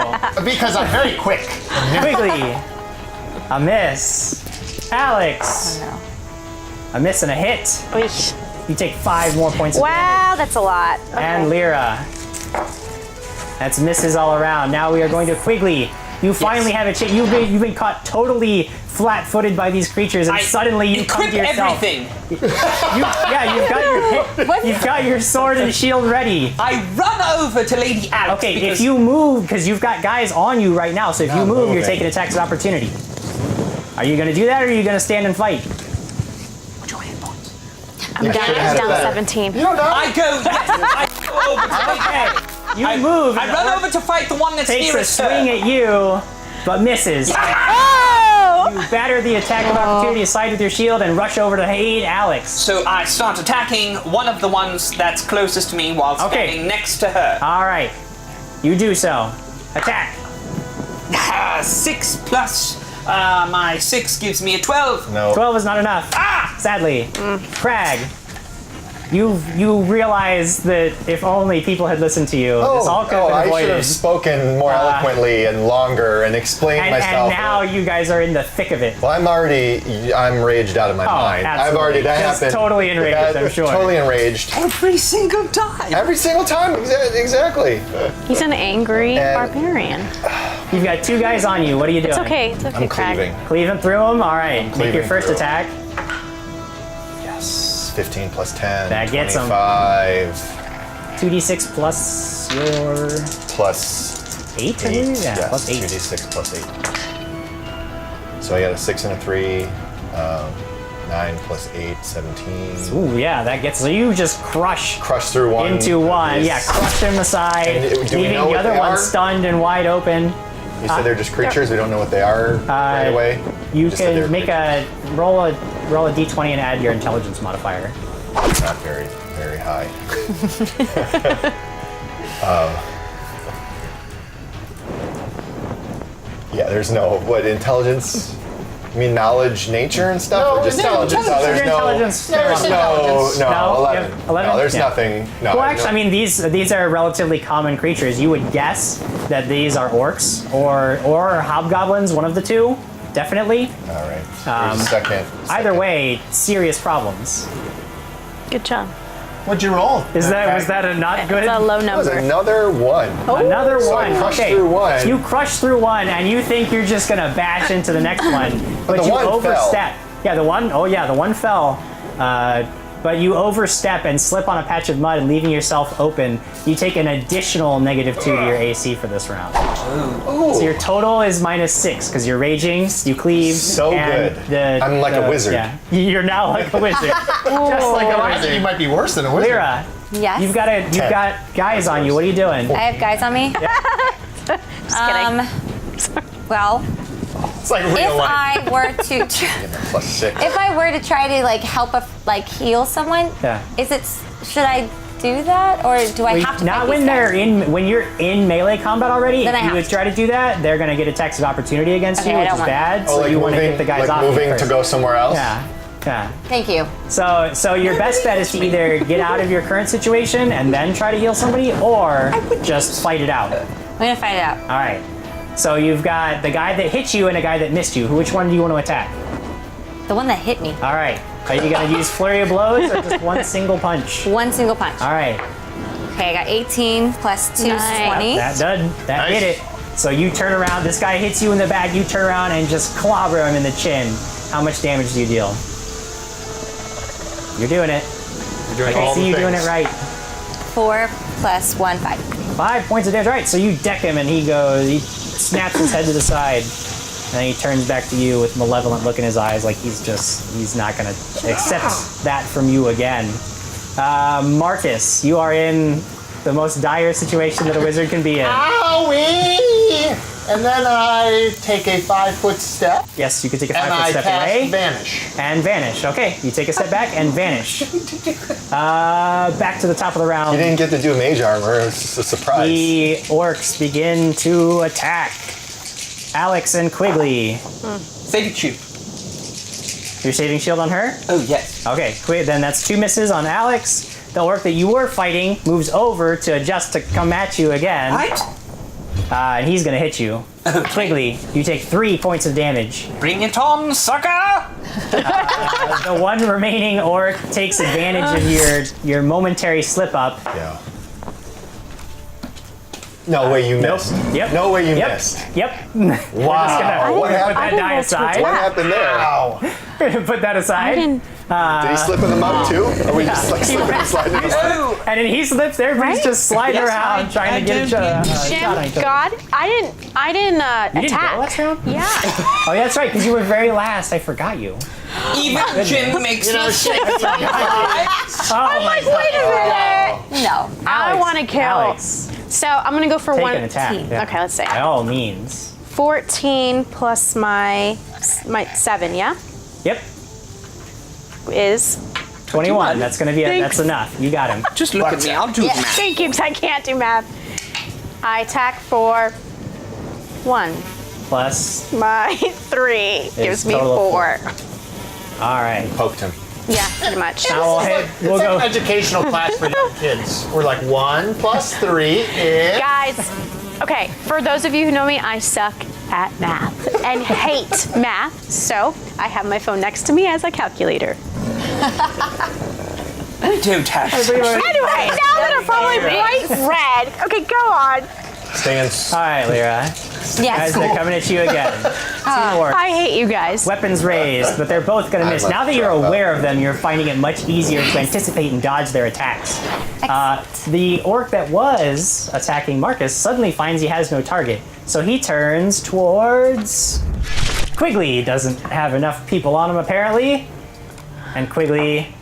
Speaker 2: Because I'm very quick.
Speaker 1: Quigley. A miss. Alex.
Speaker 4: Oh,
Speaker 1: A miss and a hit.
Speaker 6: Oish.
Speaker 1: You take 5 more points of damage.
Speaker 6: Wow, that's a lot.
Speaker 1: And Lyra. That's misses all around. Now we are going to Quigley. You finally have a chance. You've been caught totally flat-footed by these creatures, and suddenly you come to yourself.
Speaker 5: everything.
Speaker 1: You've got your sword and shield ready.
Speaker 5: I run over to Lady Alex.
Speaker 1: Okay,
Speaker 5: because
Speaker 1: if you move, because you've got guys on you right now, so if you
Speaker 3: Not
Speaker 1: move,
Speaker 3: moving.
Speaker 1: you're taking attacks of opportunity. Are you going to do that, or are you going to stand and fight?
Speaker 5: What's your hit points?
Speaker 6: I'm down,
Speaker 3: should've had
Speaker 6: down
Speaker 3: it better.
Speaker 6: 17.
Speaker 2: You don't know.
Speaker 5: I go over to Lady
Speaker 1: Okay,
Speaker 5: Alex.
Speaker 1: you move.
Speaker 5: I
Speaker 1: and
Speaker 5: run
Speaker 1: the orc
Speaker 5: over to fight the one that's
Speaker 1: takes a
Speaker 5: nearest her.
Speaker 1: swing at you, but misses.
Speaker 6: Oh!
Speaker 1: You batter the attack of opportunity aside with your shield and rush over to aid Alex.
Speaker 5: So I start attacking one of the ones that's closest to me while standing next to her.
Speaker 1: All right, you do so. Attack.
Speaker 5: 6 plus my 6 gives me a 12.
Speaker 3: No.
Speaker 1: 12 is not enough. Sadly. Krag, you realize that if only people had listened to you, this all could have been
Speaker 3: I should
Speaker 1: avoided.
Speaker 3: have spoken more eloquently and longer and explained myself.
Speaker 1: And now you guys are in the thick of it.
Speaker 3: Well, I'm raged out of my mind. I've
Speaker 1: absolutely.
Speaker 3: already, that
Speaker 1: Just
Speaker 3: happened.
Speaker 1: totally enraged, I'm sure.
Speaker 3: Totally enraged.
Speaker 5: Every single time.
Speaker 3: Every single time, exactly.
Speaker 6: He's an angry
Speaker 3: And-
Speaker 6: barbarian.
Speaker 1: You've got 2 guys on you. What are you doing?
Speaker 6: It's okay. It's okay,
Speaker 3: I'm
Speaker 6: Krag.
Speaker 3: cleaving.
Speaker 1: Cleaving through them? All right. Make your
Speaker 3: cleaving
Speaker 1: first
Speaker 3: through.
Speaker 1: attack.
Speaker 3: Yes. 15 plus 10.
Speaker 1: That gets 'em.
Speaker 3: 25
Speaker 1: 2d6 plus your
Speaker 3: plus
Speaker 1: 8?
Speaker 3: 8.
Speaker 1: Yeah,
Speaker 3: Yes,
Speaker 1: plus 8.
Speaker 3: 2d6 plus 8. So I got a 6 and a 3. 9 plus 8, 17.
Speaker 1: Ooh, yeah, that gets. So you just crush
Speaker 3: Crush through one.
Speaker 1: into one.
Speaker 3: Yes.
Speaker 1: Yeah, crush him aside,
Speaker 3: And do we
Speaker 1: leaving
Speaker 3: know
Speaker 1: the
Speaker 3: what
Speaker 1: other
Speaker 3: they
Speaker 1: one
Speaker 3: are?
Speaker 1: stunned and wide open.
Speaker 3: You said they're just creatures. We don't know what they are right away.
Speaker 1: You
Speaker 3: Just that they're
Speaker 1: can make a roll a d20 and add your intelligence modifier.
Speaker 3: not very, very high. Yeah, there's no intelligence. You mean knowledge, nature, and stuff,
Speaker 2: No,
Speaker 3: or just
Speaker 2: no,
Speaker 3: intelligence?
Speaker 2: intelligence.
Speaker 3: There's
Speaker 1: Your
Speaker 3: no.
Speaker 1: intelligence.
Speaker 2: Never said intelligence.
Speaker 3: No,
Speaker 1: No,
Speaker 3: 11.
Speaker 1: you have 11?
Speaker 3: No, there's
Speaker 1: Yeah.
Speaker 3: nothing. No.
Speaker 1: Well, actually, I mean, these are relatively common creatures. You would guess that these are orcs or hobgoblins, one of the two, definitely.
Speaker 3: All right. Here's a second.
Speaker 1: Either way, serious problems.
Speaker 6: Good job.
Speaker 2: What'd you roll?
Speaker 1: Was that a not good?
Speaker 6: It's a low
Speaker 3: That was
Speaker 6: number.
Speaker 3: another one.
Speaker 1: Another
Speaker 3: So
Speaker 1: one.
Speaker 3: I crushed
Speaker 1: Okay.
Speaker 3: through one.
Speaker 1: So you crush through one, and you think you're just gonna bash into the next one, but
Speaker 3: the
Speaker 1: you
Speaker 3: one
Speaker 1: overstep. Yeah, the one. Oh yeah, the one fell. But you overstep and slip on a patch of mud, leaving yourself open. You take an additional -2 to your AC for this round.
Speaker 3: Ooh.
Speaker 1: So your total is -6 because you're raging. You cleave.
Speaker 3: So
Speaker 1: and
Speaker 3: good. I'm like a wizard.
Speaker 1: Yeah, you're now like a wizard, just like a
Speaker 2: I think
Speaker 1: wizard.
Speaker 2: you might be worse than a wizard.
Speaker 1: Lyra,
Speaker 4: Yes.
Speaker 1: you've got guys on you. What are you doing?
Speaker 4: I have guys on me.
Speaker 6: Just kidding.
Speaker 4: Well,
Speaker 2: It's like real
Speaker 4: if
Speaker 2: life.
Speaker 4: I were to
Speaker 3: Plus 6.
Speaker 4: if I were to try to help heal someone,
Speaker 1: Yeah.
Speaker 4: should I do that or do I have to
Speaker 1: Not
Speaker 4: fight
Speaker 1: when
Speaker 4: these
Speaker 1: they're
Speaker 4: guys?
Speaker 1: when you're in melee combat already.
Speaker 4: Then I
Speaker 1: If you
Speaker 4: have
Speaker 1: would
Speaker 4: to.
Speaker 1: try to do that, they're gonna get attacks of opportunity against
Speaker 4: Okay,
Speaker 1: you,
Speaker 4: I
Speaker 1: which
Speaker 4: don't
Speaker 1: is
Speaker 4: want
Speaker 1: bad. So
Speaker 3: like
Speaker 1: you want to
Speaker 3: moving,
Speaker 1: get the guys
Speaker 3: like
Speaker 1: off
Speaker 3: moving
Speaker 1: first.
Speaker 3: to go somewhere else.
Speaker 1: Yeah.
Speaker 4: Thank you.
Speaker 1: So your best bet is to either get out of your current situation and then try to heal somebody, or just fight it out.
Speaker 4: I'm gonna fight it out.
Speaker 1: All right. So you've got the guy that hit you and a guy that missed you. Which one do you want to attack?
Speaker 4: The one that hit me.
Speaker 1: All right. Are you gonna use flurry of blows or just one single punch?
Speaker 4: One single punch.
Speaker 1: All right.
Speaker 4: Okay, I got 18 plus 2 is
Speaker 6: Nice.
Speaker 4: 20.
Speaker 1: That
Speaker 2: Nice.
Speaker 1: hit it. So you turn around. This guy hits you in the back. You turn around and just clobber him in the chin. How much damage do you deal? You're doing it.
Speaker 2: You're doing
Speaker 1: I
Speaker 2: all
Speaker 1: can see
Speaker 2: the
Speaker 1: you doing
Speaker 2: things.
Speaker 1: it right.
Speaker 4: 4 plus 1, 5.
Speaker 1: 5 points of damage. Right. So you deck him, and he snaps his head to the side, and then he turns back to you with malevolent look in his eyes, like he's not gonna accept that from you again. Marcus, you are in the most dire situation that a wizard can be in.
Speaker 2: Owie! And then I take a 5-foot step.
Speaker 1: Yes, you can take a
Speaker 2: And
Speaker 1: 5-foot
Speaker 2: I
Speaker 1: step
Speaker 2: cast
Speaker 1: away.
Speaker 2: Vanish.
Speaker 1: And vanish. Okay, you take a step back and vanish. Back to the top of the round.
Speaker 3: You didn't get to do mage armor. It was just a surprise.
Speaker 1: The orcs begin to attack. Alex and Quigley.
Speaker 5: Saving tube.
Speaker 1: You're saving shield on her?
Speaker 5: Oh, yes.
Speaker 1: Okay, then that's 2 misses on Alex. the orc that you were fighting moves over to adjust to come at you again.
Speaker 5: Right?
Speaker 1: And he's gonna hit you. Quigley, you take 3 points of damage.
Speaker 5: Bring it on, sucker!
Speaker 1: The one remaining orc takes advantage of your momentary slip up.
Speaker 3: Yeah. No way you missed.
Speaker 1: Yep.
Speaker 3: No way you
Speaker 1: Yep.
Speaker 3: missed.
Speaker 1: Yep.
Speaker 3: Wow. What
Speaker 1: Put
Speaker 3: happened?
Speaker 1: that die aside.
Speaker 3: What happened there? Wow.
Speaker 1: Put that aside.
Speaker 3: Did he slip in the mug too? Or we just like slipping and sliding in the mug?
Speaker 5: Oh!
Speaker 1: And then he slips. Everybody's just sliding
Speaker 5: Yes,
Speaker 1: around trying to get a shot on each other.
Speaker 6: God, I didn't
Speaker 1: You didn't
Speaker 6: attack.
Speaker 1: go last round?
Speaker 6: Yeah.
Speaker 1: Oh, yeah, that's right, because you were very last. I forgot you.
Speaker 5: Even Jim makes mistakes.
Speaker 1: Oh my God.
Speaker 6: Wait a minute.
Speaker 4: No.
Speaker 6: I
Speaker 1: Alex,
Speaker 6: want to kill.
Speaker 1: Alex,
Speaker 6: So I'm gonna go for
Speaker 1: take
Speaker 6: one.
Speaker 1: an attack. Yeah.
Speaker 6: Okay, let's see.
Speaker 1: By all means.
Speaker 6: 14 plus my 7, yeah,
Speaker 1: Yep.
Speaker 6: is.
Speaker 1: 21. That's gonna be that's enough. You got him.
Speaker 5: Just look at me, I'll do the math.
Speaker 6: Thank you, because I can't do math. I attack for 1.
Speaker 1: Plus.
Speaker 6: My 3 gives me
Speaker 1: total of
Speaker 6: 4.
Speaker 1: All right.
Speaker 3: Poked him.
Speaker 6: Yeah, pretty much.
Speaker 1: Now we'll
Speaker 2: It's
Speaker 1: go.
Speaker 2: like an educational class for young kids. We're like 1 plus 3 is.
Speaker 6: Guys, okay, for those of you who know me, I suck at math and hate math, so I have my phone next to me as a calculator.
Speaker 5: I don't have
Speaker 6: Anyway, now that are probably bright red. Okay, go on.
Speaker 3: Stands.
Speaker 1: All right, Lyra.
Speaker 4: Yes.
Speaker 1: Guys, they're coming at you again. Teamwork.
Speaker 6: I hate you guys.
Speaker 1: Weapons raised, but they're both going to miss.
Speaker 3: must
Speaker 1: Now that you're
Speaker 3: drop
Speaker 1: aware of them, you're finding it much easier to anticipate and dodge their attacks. The orc that was attacking Marcus suddenly finds he has no target, so he turns towards Quigley. Doesn't have enough people on him apparently, and Quigley,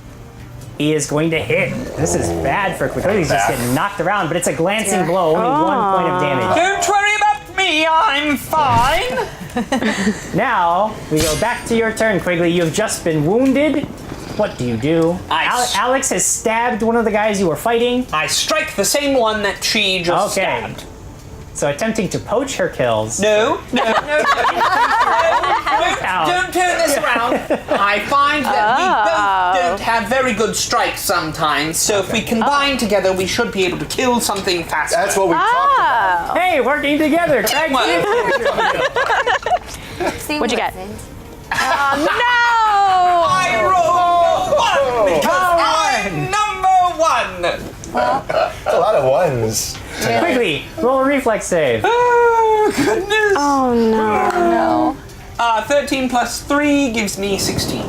Speaker 1: he is going to hit. This is bad for Quigley. He's just getting knocked around, but it's a glancing blow, only 1 point of damage.
Speaker 5: Don't worry about me, I'm fine.
Speaker 1: Now, we go back to your turn, Quigley. You've just been wounded. What do you do? Alex has stabbed one of the guys you were fighting.
Speaker 5: I strike the same one that she just stabbed.
Speaker 1: So attempting to poach her kills.
Speaker 5: No. Don't turn this around. I find that we both don't have very good strikes sometimes, so if we combine together, we should be able to kill something faster.
Speaker 3: That's what we talked about.
Speaker 1: Hey, working together. Krag,
Speaker 4: See,
Speaker 6: What'd you get?
Speaker 4: listened.
Speaker 6: No!
Speaker 5: I rolled 1 because I'm number 1.
Speaker 3: A lot of ones.
Speaker 1: Quigley, roll a reflex save.
Speaker 5: Oh, goodness.
Speaker 6: Oh no.
Speaker 4: No.
Speaker 5: 13 plus 3 gives me 16.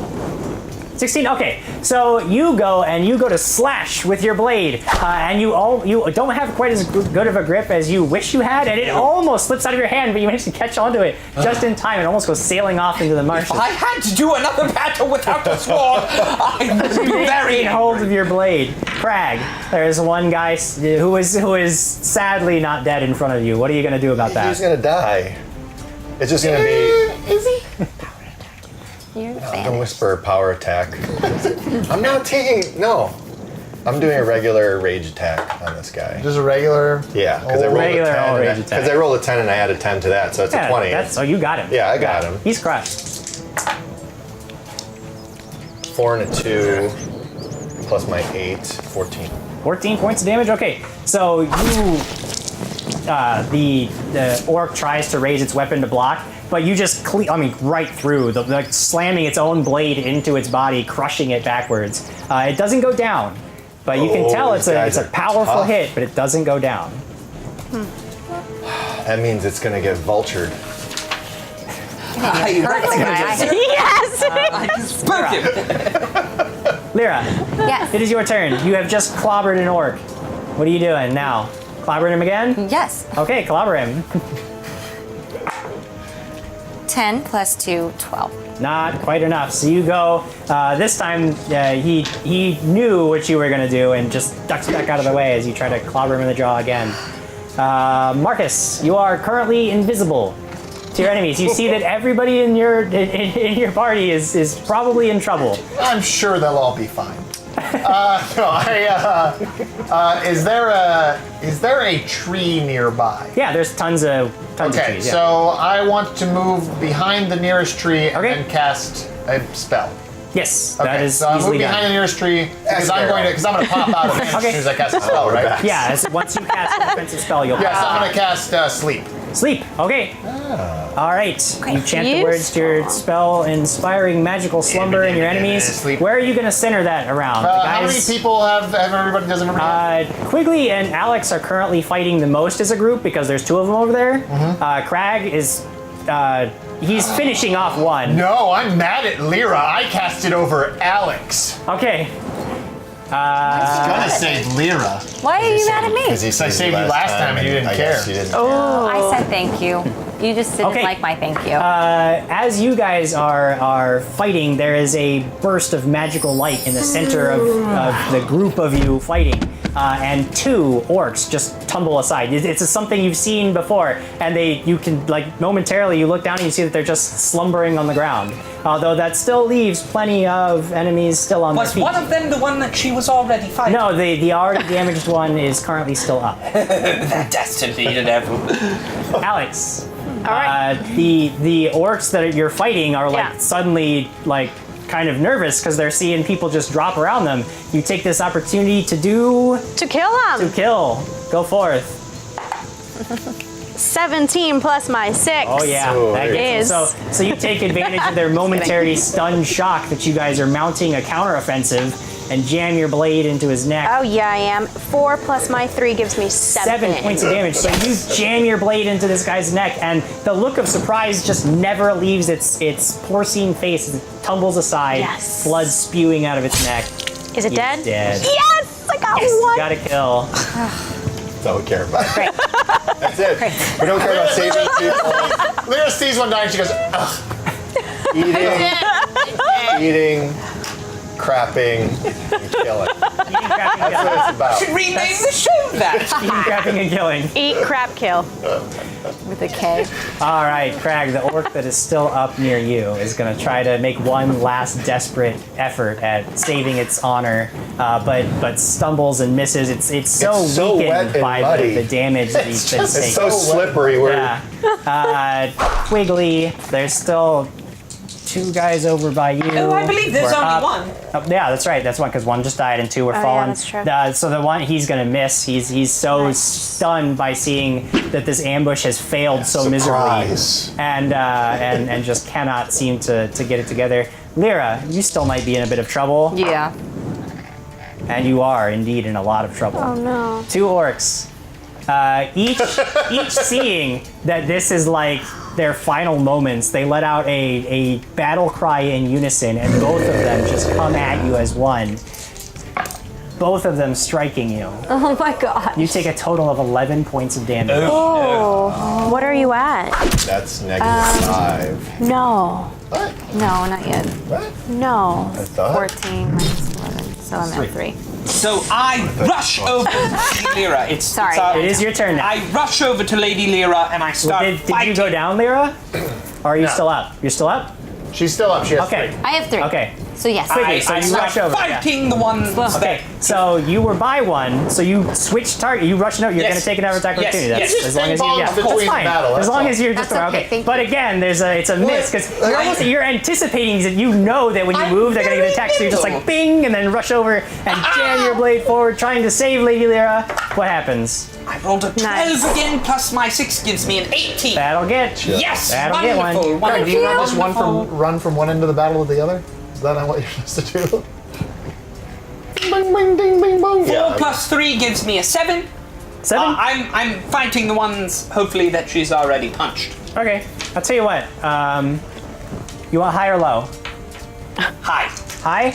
Speaker 1: 16. Okay, so you go to slash with your blade, and you don't have quite as good of a grip as you wish you had, and it almost slips out of your hand, but you manage to catch onto it just in time and almost goes sailing off into the marshes.
Speaker 5: If I had to do another battle without a sword, I would be very
Speaker 1: in hold of your blade. Krag, there's one guy who is sadly not dead in front of you. What are you going to do about that?
Speaker 3: He's gonna die. It's just gonna be.
Speaker 6: Is he?
Speaker 4: You're
Speaker 3: Don't
Speaker 4: Spanish.
Speaker 3: whisper power attack. I'm not taking. No. I'm doing a regular rage attack on this guy.
Speaker 2: Just a regular.
Speaker 3: Yeah, because I rolled
Speaker 1: Regular
Speaker 3: a 10.
Speaker 1: old rage
Speaker 3: Because
Speaker 1: attack.
Speaker 3: I rolled a 10 and I added 10 to that, so it's a 20.
Speaker 1: So you got him.
Speaker 3: Yeah, I got him.
Speaker 1: He's crushed.
Speaker 3: 4 and a 2, plus my 8, 14.
Speaker 1: 14 points of damage. Okay, so you, the orc tries to raise its weapon to block, but you just right through, like slamming its own blade into its body, crushing it backwards. It doesn't go down, but you can tell it's
Speaker 3: these
Speaker 1: a
Speaker 3: guys are
Speaker 1: powerful
Speaker 3: tough.
Speaker 1: hit, but it doesn't go down.
Speaker 3: That means it's gonna get vultured.
Speaker 6: Yes!
Speaker 5: I just spoke him.
Speaker 1: Lyra,
Speaker 4: Yes.
Speaker 1: it is your turn. You have just clobbered an orc. What are you doing now? Clobbering him again?
Speaker 4: Yes.
Speaker 1: Okay, clobber him.
Speaker 4: 10 plus 2, 12.
Speaker 1: Not quite enough. So you go. This time, he knew what you were going to do and just ducks back out of the way as you try to clobber him in the jaw again. Marcus, you are currently invisible to your enemies. You see that everybody in your party is probably in trouble.
Speaker 2: I'm sure they'll all be fine. Is there a tree nearby?
Speaker 1: Yeah, there's tons of trees. Yeah.
Speaker 2: So I want to move behind the nearest tree
Speaker 1: Okay.
Speaker 2: and cast a spell.
Speaker 1: Yes, that is
Speaker 2: so I'll move
Speaker 1: easily
Speaker 2: behind the
Speaker 1: done.
Speaker 2: nearest tree because I'm gonna pop out of it as soon as I cast a spell, right?
Speaker 1: Yeah, once you cast a defensive spell, you'll
Speaker 2: Yes,
Speaker 1: pass
Speaker 2: I'm
Speaker 1: out.
Speaker 2: gonna cast sleep.
Speaker 1: Sleep. Okay. All right. You chant the words to your spell, inspiring magical slumber in your enemies.
Speaker 2: Sleep.
Speaker 1: Where are you going to center that around? The
Speaker 2: How many people have everybody doesn't remember?
Speaker 1: Quigley and Alex are currently fighting the most as a group because there's two of them over there. Krag is he's finishing off one.
Speaker 2: No, I'm mad at Lyra. I cast it over Alex.
Speaker 1: Okay.
Speaker 2: I was gonna say Lyra.
Speaker 4: Why are you mad at me?
Speaker 3: Because
Speaker 2: I saved you last time and you didn't
Speaker 3: I
Speaker 2: care.
Speaker 3: guess you didn't
Speaker 4: I said thank you. You just didn't
Speaker 1: Okay.
Speaker 4: like my thank you.
Speaker 1: As you guys are fighting, there is a burst of magical light in the center of the group of you fighting. And two orcs just tumble aside. It's something you've seen before, and you can momentarily you look down and you see that they're just slumbering on the ground. Although that still leaves plenty of enemies still on their
Speaker 5: Was
Speaker 1: feet.
Speaker 5: one of them the one that she was already fighting?
Speaker 1: No, the already damaged one is currently still up.
Speaker 5: That destiny devil.
Speaker 1: Alex,
Speaker 6: All right.
Speaker 1: the orcs that you're fighting are
Speaker 6: Yeah.
Speaker 1: suddenly kind of nervous because they're seeing people just drop around them. You take this opportunity to
Speaker 6: To kill him.
Speaker 1: kill. Go forth.
Speaker 6: 17 plus my 6.
Speaker 1: Oh yeah, that gets them. So you take advantage of their momentary stunned shock that you guys are mounting a counteroffensive and jam your blade into his neck.
Speaker 6: Oh yeah, I am. 4 plus my 3 gives me 7.
Speaker 1: 7 points of damage. So you jam your blade into this guy's neck, and the look of surprise just never leaves its porcine face. It tumbles aside,
Speaker 6: Yes.
Speaker 1: blood spewing out of its neck.
Speaker 6: Is it
Speaker 1: It's
Speaker 6: dead?
Speaker 1: dead.
Speaker 6: Yes! I got
Speaker 1: You
Speaker 6: one.
Speaker 1: gotta kill.
Speaker 3: Don't care about it.
Speaker 4: Great.
Speaker 3: That's it. We don't care about saving people.
Speaker 2: Lyra sees one die and she goes, ugh.
Speaker 3: Eating, crapping, and killing.
Speaker 1: Eating, crapping,
Speaker 3: That's what it's about.
Speaker 5: Should rename the show that.
Speaker 1: eating, crapping, and killing.
Speaker 6: Eat, crap, kill.
Speaker 4: With a K.
Speaker 1: All right, Krag, the orc that is still up near you is going to try to make one last desperate effort at saving its honor, but stumbles and misses. It's so
Speaker 3: It's so wet
Speaker 1: weakened
Speaker 3: and
Speaker 1: by
Speaker 3: muddy.
Speaker 1: the damage that he's been
Speaker 3: It's
Speaker 1: taking.
Speaker 3: so slippery.
Speaker 1: Yeah. Quigley, there's still two guys over by you.
Speaker 5: Oh, I believe there's
Speaker 1: We're
Speaker 5: only
Speaker 1: up.
Speaker 5: one.
Speaker 1: Oh, yeah, that's right. That's one because one just died and two were
Speaker 6: yeah,
Speaker 1: fallen.
Speaker 6: that's true.
Speaker 1: So the one he's gonna miss. He's so stunned by seeing that this ambush has failed so
Speaker 3: Surprise.
Speaker 1: miserably, and just cannot seem to get it together. Lyra, you still might be in a bit of trouble,
Speaker 4: Yeah.
Speaker 1: and you are indeed in a lot of trouble.
Speaker 6: Oh no.
Speaker 1: Two orcs, each seeing that this is their final moments, they let out a battle cry in unison, and both of them just come at you as one. Both of them striking you.
Speaker 4: Oh my god.
Speaker 1: You take a total of 11 points of damage.
Speaker 6: Oh. What are you at?
Speaker 3: That's -5.
Speaker 6: No.
Speaker 3: What?
Speaker 4: No, not yet.
Speaker 3: What?
Speaker 6: No.
Speaker 3: I thought.
Speaker 4: 14 minus 11. So I'm at 3.
Speaker 5: So I rush over to Lady Lyra.
Speaker 4: Sorry.
Speaker 1: It is your turn now.
Speaker 5: I rush over to Lady Lyra and I start
Speaker 1: Did you
Speaker 5: fighting.
Speaker 1: go down, Lyra? Or are you
Speaker 2: No.
Speaker 1: still up? You're still up?
Speaker 2: She's still up. She has
Speaker 1: Okay.
Speaker 2: 3.
Speaker 4: I have 3.
Speaker 1: Okay.
Speaker 4: So yes.
Speaker 1: Quigley, so
Speaker 5: I
Speaker 1: you
Speaker 5: start
Speaker 1: rush over. yeah.
Speaker 5: fighting the ones.
Speaker 1: Okay, so you were by one, so you switch target. You rush. No, you're
Speaker 5: Yes.
Speaker 1: going to take another attack
Speaker 5: Yes,
Speaker 1: opportunity.
Speaker 5: yes.
Speaker 1: That's
Speaker 5: Just
Speaker 1: as long as you.
Speaker 2: ping-pong
Speaker 1: Yeah,
Speaker 2: between
Speaker 1: that's fine.
Speaker 2: battle,
Speaker 1: As
Speaker 2: that's
Speaker 1: long
Speaker 2: all.
Speaker 1: as you're just
Speaker 4: That's
Speaker 1: okay.
Speaker 4: okay, thank
Speaker 1: But
Speaker 4: you.
Speaker 1: again, it's a miss because you're anticipating that you know that when you
Speaker 5: I'm
Speaker 1: move, they're going to get
Speaker 5: very
Speaker 1: attacked. So you're just
Speaker 5: nimble.
Speaker 1: like bing, and then rush over and jam your blade forward, trying to save Lady Lyra. What happens?
Speaker 5: I rolled a 12
Speaker 6: Nice.
Speaker 5: again, plus my 6 gives me an 18.
Speaker 1: That'll get.
Speaker 5: Yes,
Speaker 1: That'll get one.
Speaker 5: wonderful,
Speaker 2: Craig, do you not just
Speaker 5: wonderful.
Speaker 2: run from one end of the battle to the other? Is that not what you're supposed to do? Bing, bing, ding, bing, bong.
Speaker 5: 4 plus 3 gives me a 7.
Speaker 1: 7.
Speaker 5: I'm fighting the ones, hopefully, that she's already punched.
Speaker 1: Okay, I'll tell you what. You want high or low?
Speaker 5: Hi.
Speaker 1: High?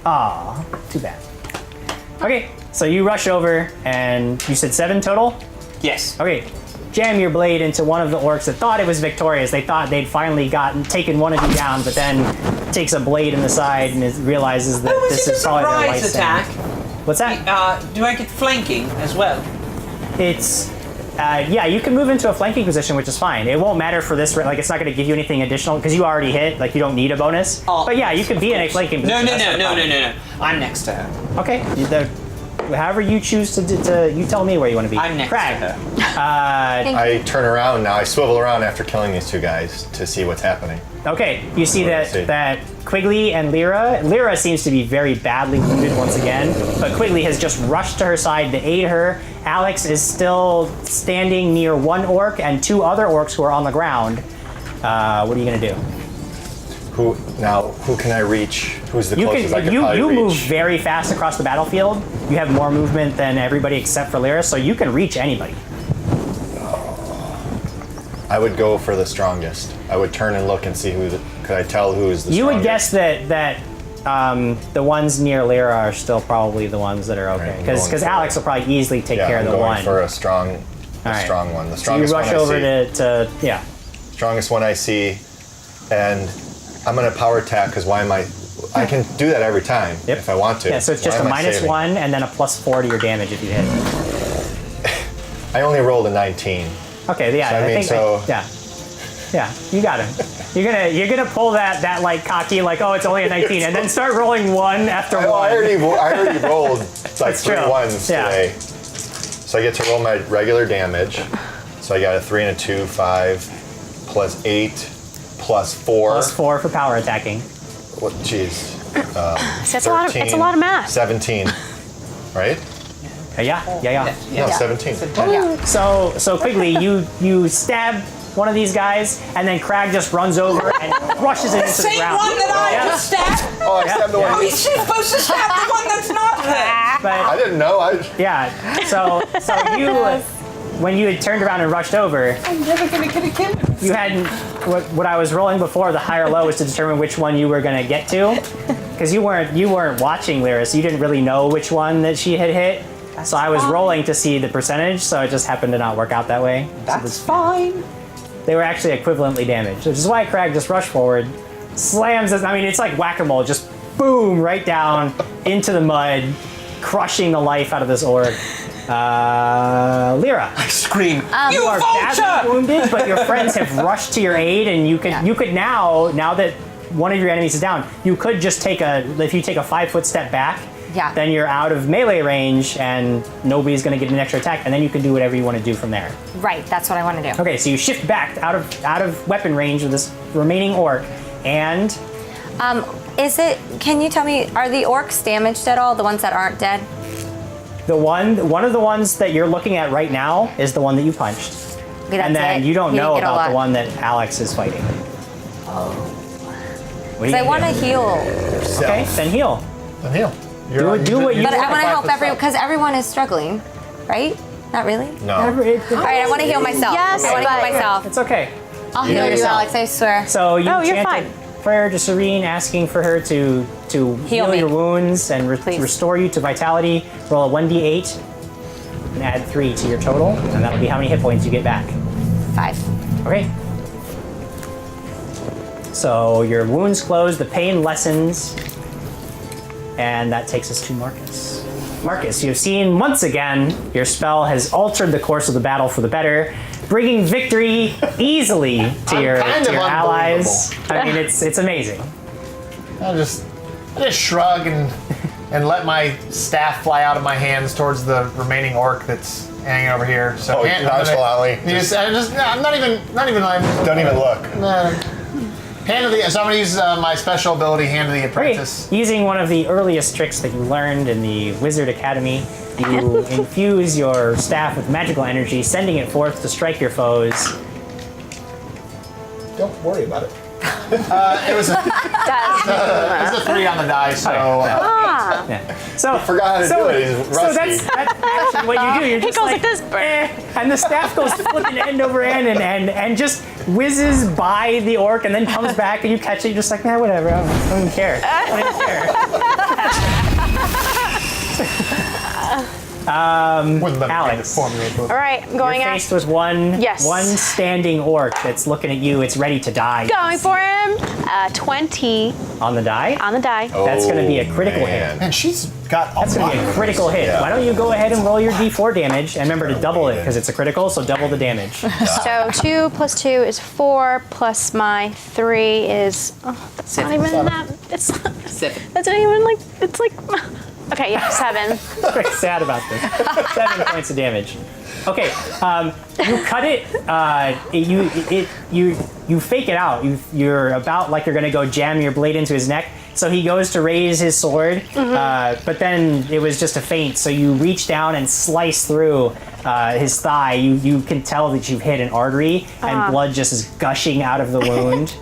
Speaker 1: Aw, too bad. Okay, so you rush over and you said 7 total?
Speaker 5: Yes.
Speaker 1: Okay, jam your blade into one of the orcs that thought it was victorious. They thought they'd finally taken one of you down, but then takes a blade in the side and realizes that
Speaker 5: Oh,
Speaker 1: this
Speaker 5: is it a
Speaker 1: is probably their
Speaker 5: surprise
Speaker 1: life
Speaker 5: attack?
Speaker 1: What's that?
Speaker 5: Do I get flanking as well?
Speaker 1: It's yeah, you can move into a flanking position, which is fine. It won't matter for this. It's not going to give you anything additional because you already hit. You don't need a bonus.
Speaker 5: Oh,
Speaker 1: but yeah, you can be in a flanking
Speaker 5: No,
Speaker 1: position.
Speaker 5: no,
Speaker 1: That's
Speaker 5: no,
Speaker 1: not a
Speaker 5: no, no,
Speaker 1: problem.
Speaker 5: no, no. I'm next to her.
Speaker 1: Okay, however you choose to you tell me where you want to be.
Speaker 5: I'm next
Speaker 1: Krag.
Speaker 5: to her.
Speaker 3: I turn around now. I swivel around after killing these 2 guys to see what's happening.
Speaker 1: Okay, you see
Speaker 3: What do I see?
Speaker 1: that Quigley and Lyra seems to be very badly wounded once again, but Quigley has just rushed to her side to aid her. Alex is still standing near one orc and 2 other orcs who are on the ground. What are you gonna do?
Speaker 3: Who can I reach? Who's the closest I could probably
Speaker 1: You
Speaker 3: reach?
Speaker 1: move very fast across the battlefield. You have more movement than everybody except for Lyra, so you can reach anybody.
Speaker 3: I would go for the strongest. I would turn and look and see could I tell who is the
Speaker 1: You
Speaker 3: strongest?
Speaker 1: would guess that the ones near Lyra are still probably the ones that are okay,
Speaker 3: Alright, I'm going
Speaker 1: because
Speaker 3: for
Speaker 1: Alex will probably easily take care of the
Speaker 3: I'm going
Speaker 1: one.
Speaker 3: for a strong
Speaker 1: Alright.
Speaker 3: strong one. The
Speaker 1: So you
Speaker 3: strongest
Speaker 1: rush
Speaker 3: one
Speaker 1: over
Speaker 3: I see.
Speaker 1: to yeah.
Speaker 3: Strongest one I see, and I'm gonna power attack because why am I can do that every time
Speaker 1: Yep.
Speaker 3: if I want to.
Speaker 1: Yeah, so it's just
Speaker 3: Why
Speaker 1: a
Speaker 3: am I saving?
Speaker 1: -1 and then a +4 to your damage if you hit.
Speaker 3: I only rolled a 19.
Speaker 1: Okay, yeah,
Speaker 3: So, I mean,
Speaker 1: think
Speaker 3: so-
Speaker 1: yeah, you got him. You're gonna pull that like cocky like, oh, it's only a 19, and then start rolling one after
Speaker 3: I
Speaker 1: one.
Speaker 3: already rolled like
Speaker 1: That's
Speaker 3: 3
Speaker 1: true.
Speaker 3: ones
Speaker 1: Yeah.
Speaker 3: today. So I get to roll my regular damage. So I got a 3 and a 2, 5, plus 8, plus 4.
Speaker 1: +4 for power attacking.
Speaker 3: What? Jeez.
Speaker 6: So it's a lot of
Speaker 3: 13,
Speaker 6: math.
Speaker 3: 17. Right?
Speaker 1: Yeah.
Speaker 3: No, 17.
Speaker 1: So Quigley, you stab one of these guys, and then Krag just runs over and crushes it into the
Speaker 5: Same
Speaker 1: ground.
Speaker 5: one that I
Speaker 1: Yeah.
Speaker 5: just stabbed.
Speaker 3: Oh, I stabbed the
Speaker 1: yeah.
Speaker 3: one.
Speaker 5: Oh, she's supposed to stab the one that's not her.
Speaker 3: I
Speaker 1: But
Speaker 3: didn't know.
Speaker 1: yeah, so you when you had turned around and rushed over,
Speaker 5: I'm never gonna get a kill.
Speaker 1: you hadn't. What I was rolling before, the high or low, was to determine which one you were gonna get to, because you weren't watching Lyra, so you didn't really know which one that she had hit. So I was rolling to see the percentage, so it just happened to not work out that way.
Speaker 5: That's fine.
Speaker 1: They were actually equivalently damaged, which is why Krag just rushed forward, slams it. I mean, it's like whack-a-mole, just boom, right down into the mud, crushing the life out of this orc. Lyra,
Speaker 5: Scream. You
Speaker 1: you are badly
Speaker 5: vulture!
Speaker 1: wounded, but your friends have rushed to your aid, and you could now that one of your enemies is down, you could just if you take a 5-foot step back,
Speaker 4: Yeah.
Speaker 1: then you're out of melee range, and nobody's going to get an extra attack, and then you can do whatever you want to do from there.
Speaker 4: Right, that's what I want to do.
Speaker 1: Okay, so you shift back out of weapon range with this remaining orc, and
Speaker 4: Can you tell me, are the orcs damaged at all, the ones that aren't dead?
Speaker 1: one of the ones that you're looking at right now is the one that you punched.
Speaker 4: Okay, that's
Speaker 1: And then
Speaker 4: it.
Speaker 1: you don't
Speaker 4: He
Speaker 1: know
Speaker 4: didn't get a
Speaker 1: about the
Speaker 4: lot.
Speaker 1: one that Alex is fighting. Oh.
Speaker 4: Because I want to heal.
Speaker 1: Okay, then heal.
Speaker 3: Then heal.
Speaker 1: Do what you
Speaker 4: But I
Speaker 1: want.
Speaker 4: want to help everyone, because everyone is struggling, right? Not really?
Speaker 3: No.
Speaker 4: All right, I want to heal myself.
Speaker 6: Yes,
Speaker 4: I want to heal
Speaker 6: but-
Speaker 4: myself.
Speaker 1: It's okay.
Speaker 4: I'll
Speaker 1: You know
Speaker 4: heal you,
Speaker 1: yourself.
Speaker 4: Alex, I swear.
Speaker 1: So you
Speaker 6: Oh, you're
Speaker 1: chanted
Speaker 6: fine.
Speaker 1: prayer to Serene, asking for her to heal
Speaker 4: me.
Speaker 1: your wounds and
Speaker 4: Please.
Speaker 1: restore you to vitality. Roll a 1d8 and add 3 to your total, and that'll be how many hit points you get back.
Speaker 4: 5.
Speaker 1: Okay. So your wounds close, the pain lessens, and that takes us to Marcus. Marcus, you've seen once again your spell has altered the course of the battle for the better, bringing victory easily to your
Speaker 2: kind of
Speaker 1: allies. I mean, it's amazing.
Speaker 2: I just shrug and let my staff fly out of my hands towards the remaining orc that's hanging over here. So
Speaker 3: Oh, nonchalantly.
Speaker 2: I'm not even like.
Speaker 3: Don't even look.
Speaker 2: Hand of the. So I'm gonna use my special ability, Hand of the
Speaker 1: Great.
Speaker 2: Apprentice.
Speaker 1: Using one of the earliest tricks that you learned in the Wizard Academy, you infuse your staff with magical energy, sending it forth to strike your foes.
Speaker 3: Don't worry about it.
Speaker 2: It was a 3 on the die, so.
Speaker 1: Yeah. So
Speaker 3: Forgot how to do it. He's
Speaker 1: So
Speaker 3: rusty.
Speaker 1: that's actually what you do. You're just
Speaker 6: goes
Speaker 1: like,
Speaker 6: like this.
Speaker 1: and the staff goes flipping end over end and just whizzes by the orc and then comes back and you catch it. You're just like, nah, whatever. I don't even care. I don't even care.
Speaker 2: Wouldn't let me
Speaker 1: Alex.
Speaker 2: formulate both.
Speaker 6: All right, I'm going
Speaker 1: You're
Speaker 6: at.
Speaker 1: faced with one
Speaker 6: Yes.
Speaker 1: standing orc that's looking at you. It's ready to die.
Speaker 6: Going for him. 20
Speaker 1: On the die.
Speaker 6: on the die.
Speaker 1: That's going to be a critical hit.
Speaker 2: Man, she's got
Speaker 1: That's going to be a critical hit.
Speaker 3: Yeah.
Speaker 1: Why don't you go ahead and roll your d4 damage and remember to double it because it's a critical, so double the damage.
Speaker 6: So 2 plus 2 is 4 plus my 3 is. Oh, that's not even that. It's not.
Speaker 5: Seven.
Speaker 6: That's not even like. It's like. Okay, yeah, 7.
Speaker 1: Very sad about this. 7 points of damage. Okay, you cut it. You fake it out. You're about like you're gonna go jam your blade into his neck. So he goes to raise his sword, but then it was just a feint. So you reach down and slice through his thigh. You can tell that you've hit an artery, and blood just is gushing out of the wound.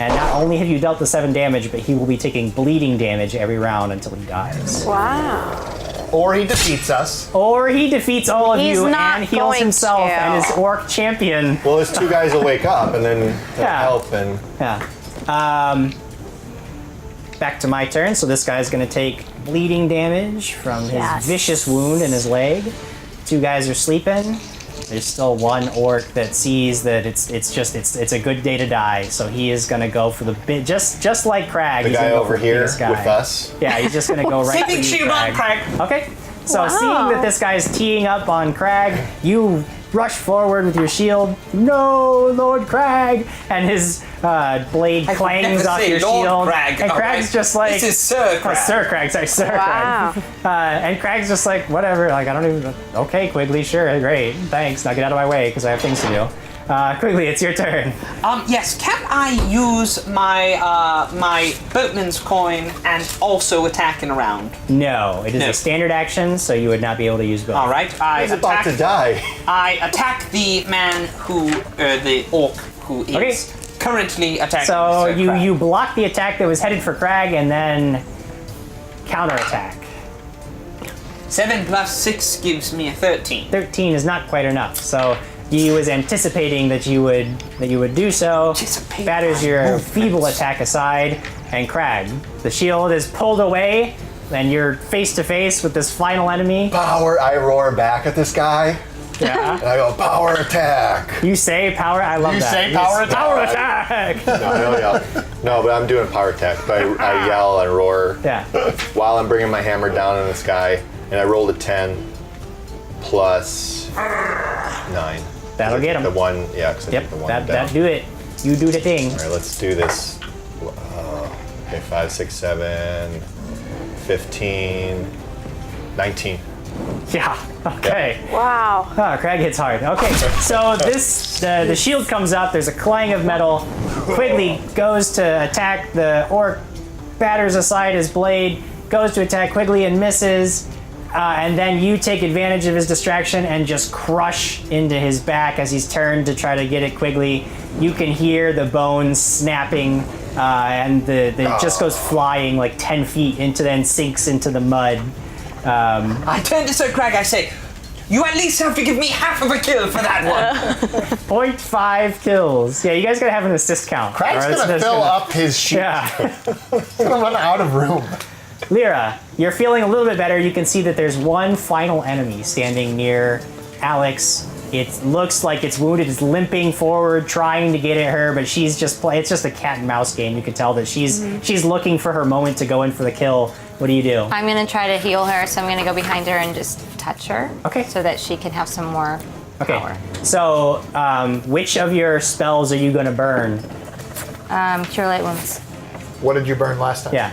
Speaker 1: And not only have you dealt the 7 damage, but he will be taking bleeding damage every round until he dies.
Speaker 6: Wow.
Speaker 2: Or he defeats us.
Speaker 1: Or he defeats all of
Speaker 6: He's
Speaker 1: you
Speaker 6: not
Speaker 1: and heals
Speaker 6: going
Speaker 1: himself
Speaker 6: to.
Speaker 1: and his orc champion.
Speaker 3: Well, his 2 guys will wake up and then they'll
Speaker 1: Yeah.
Speaker 3: help and.
Speaker 1: Yeah. Back to my turn. So this guy's going to take bleeding damage from his
Speaker 6: Yes.
Speaker 1: vicious wound in his leg. 2 guys are sleeping. There's still 1 orc that sees that it's a good day to die. So he is going to go for the bit, just like Krag.
Speaker 3: The
Speaker 1: he's
Speaker 3: guy
Speaker 1: gonna go
Speaker 3: over
Speaker 1: for the
Speaker 3: here
Speaker 1: biggest guy.
Speaker 3: with us.
Speaker 1: Yeah, he's just going to go right for
Speaker 5: Saving
Speaker 1: you,
Speaker 5: shield on Krag.
Speaker 1: Okay. So
Speaker 6: Wow.
Speaker 1: seeing that this guy's teeing up on Krag, you rush forward with your shield. No, Lord Krag! And his blade
Speaker 5: I could
Speaker 1: clangs
Speaker 5: never
Speaker 1: off
Speaker 5: say
Speaker 1: your
Speaker 5: Lord
Speaker 1: shield.
Speaker 5: Krag,
Speaker 1: And
Speaker 5: all
Speaker 1: Krag's
Speaker 5: right?
Speaker 1: just like...
Speaker 5: This is Sir Krag.
Speaker 1: Sir Krag, sorry, Sir
Speaker 6: Wow.
Speaker 1: Krag. And Krag's just like, whatever, like, I don't even... Okay, Quigley, sure, great, thanks. Now get out of my way, because I have things to do. Quigley, it's your turn.
Speaker 5: Yes, can I use my my boatman's coin and also attack in a round?
Speaker 1: No, it is
Speaker 5: No.
Speaker 1: a standard action, so you would not be able to use both.
Speaker 5: All right, I
Speaker 3: He's about to die.
Speaker 5: I attack the man who, the orc who is
Speaker 1: Okay.
Speaker 5: currently attacking.
Speaker 1: So
Speaker 5: Sir Krag.
Speaker 1: you block the attack that was headed for Krag, and then counterattack.
Speaker 5: 7 plus 6 gives me a 13.
Speaker 1: 13 is not quite enough. So he was anticipating that you would do so.
Speaker 5: Anticipate
Speaker 1: Batters
Speaker 5: my
Speaker 1: your
Speaker 5: movement.
Speaker 1: feeble attack aside, and Krag, the shield is pulled away, and you're face to face with this final enemy.
Speaker 3: Power! I roar back at this guy
Speaker 1: Yeah.
Speaker 3: and I go, power attack!
Speaker 1: You say power. I love
Speaker 2: You
Speaker 1: that.
Speaker 2: say power attack.
Speaker 1: Power attack.
Speaker 3: No, but I'm doing power attack. But I yell and roar
Speaker 1: Yeah.
Speaker 3: while I'm bringing my hammer down on this guy, and I rolled a 10 plus 9.
Speaker 1: That'll get him.
Speaker 3: The 1, yeah, because I
Speaker 1: Yep.
Speaker 3: took the 1
Speaker 1: That
Speaker 3: down.
Speaker 1: do it. You do the thing.
Speaker 3: All right, let's do this. Okay, 5, 6, 7, 15, 19.
Speaker 1: Yeah. Okay.
Speaker 6: Wow.
Speaker 1: Oh, Krag hits hard. Okay, so the shield comes up. There's a clang of metal. Quigley goes to attack the orc, batters aside his blade, goes to attack Quigley and misses. And then you take advantage of his distraction and just crush into his back as he's turned to try to get at Quigley. You can hear the bones snapping, and it just goes flying like 10 feet into, then sinks into the mud.
Speaker 5: I turn to Sir Krag, I say, you at least have to give me half of a kill for that one.
Speaker 1: 0.5 kills. Yeah, you guys gotta have an assist count.
Speaker 2: Krag's
Speaker 1: or else
Speaker 2: gonna
Speaker 1: it's
Speaker 2: fill up his sheet.
Speaker 1: Yeah.
Speaker 2: He's gonna run out of room.
Speaker 1: Lyra, you're feeling a little bit better. You can see that there's one final enemy standing near Alex. It looks like it's wounded. It's limping forward, trying to get at her, but she's just it's just a cat and mouse game. You can tell that she's looking for her moment to go in for the kill. What do you do?
Speaker 4: I'm gonna try to heal her, so I'm gonna go behind her and just touch her.
Speaker 1: Okay.
Speaker 4: So that she can have some more
Speaker 1: Okay.
Speaker 4: power.
Speaker 1: So, which of your spells are you going to burn?
Speaker 4: Cure light wounds.
Speaker 2: What did you burn last time?
Speaker 1: Yeah.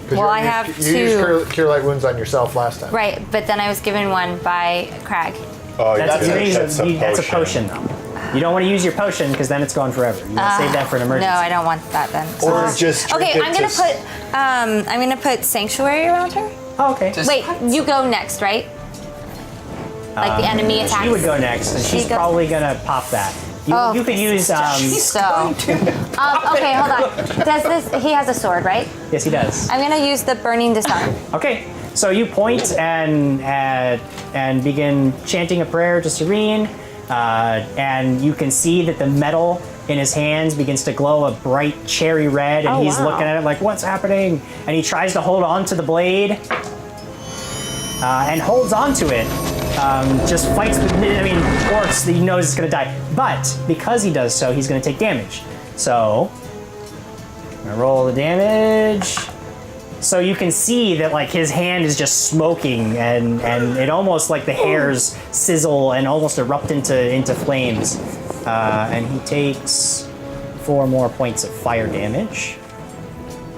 Speaker 2: 'Cause
Speaker 4: Well,
Speaker 2: you
Speaker 4: I
Speaker 2: used-
Speaker 4: have
Speaker 2: You used
Speaker 4: two.
Speaker 2: cure light wounds on yourself last time.
Speaker 4: Right, but then I was given one by Krag.
Speaker 3: Oh,
Speaker 1: That's
Speaker 3: that's
Speaker 1: a potion, though. You don't want to use your potion because then it's gone forever. You want to save that for an emergency.
Speaker 4: No, I don't want that then.
Speaker 3: Or just drink
Speaker 4: Okay,
Speaker 3: it
Speaker 4: I'm gonna put sanctuary around her.
Speaker 1: Oh, okay.
Speaker 5: Just-
Speaker 4: Wait, you go next, right? Like the enemy attacks.
Speaker 1: She would go next, and
Speaker 4: She
Speaker 1: she's
Speaker 4: goes
Speaker 1: probably going to pop that. You could use...
Speaker 4: So, okay, hold on. Does this? He has a sword, right?
Speaker 1: yes, he does.
Speaker 4: I'm gonna use the burning disarm.
Speaker 1: Okay, so you point and begin chanting a prayer to Serene, and you can see that the metal in his hands begins to glow a bright cherry red, and
Speaker 6: Oh,
Speaker 1: he's
Speaker 6: wow.
Speaker 1: looking at it like, what's happening? And he tries to hold on to the blade, and holds on to it. Just fights with, orcs, he knows it's gonna die. But because he does so, he's gonna take damage. So, I'm gonna roll the damage. So you can see that like his hand is just smoking, and it almost like the hairs sizzle and almost erupt into flames. And he takes 4 more points of fire damage.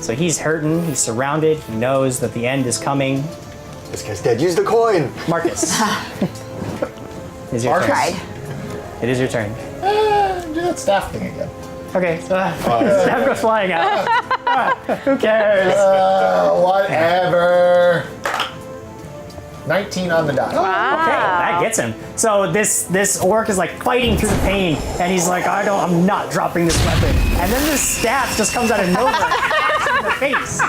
Speaker 1: So he's hurting, he's surrounded, he knows that the end is coming.
Speaker 3: This guy's dead. Use the coin.
Speaker 1: Marcus. Is your
Speaker 2: Marcus?
Speaker 1: turn. It is your turn.
Speaker 2: Do that staff thing again.
Speaker 1: Okay, so staff goes flying out. Who cares?
Speaker 2: Whatever. 19 on the die.
Speaker 1: Okay, that gets him. So this orc is like fighting through the pain, and he's like, I'm not dropping this weapon. And then this staff just comes out of nowhere and hits him in the face.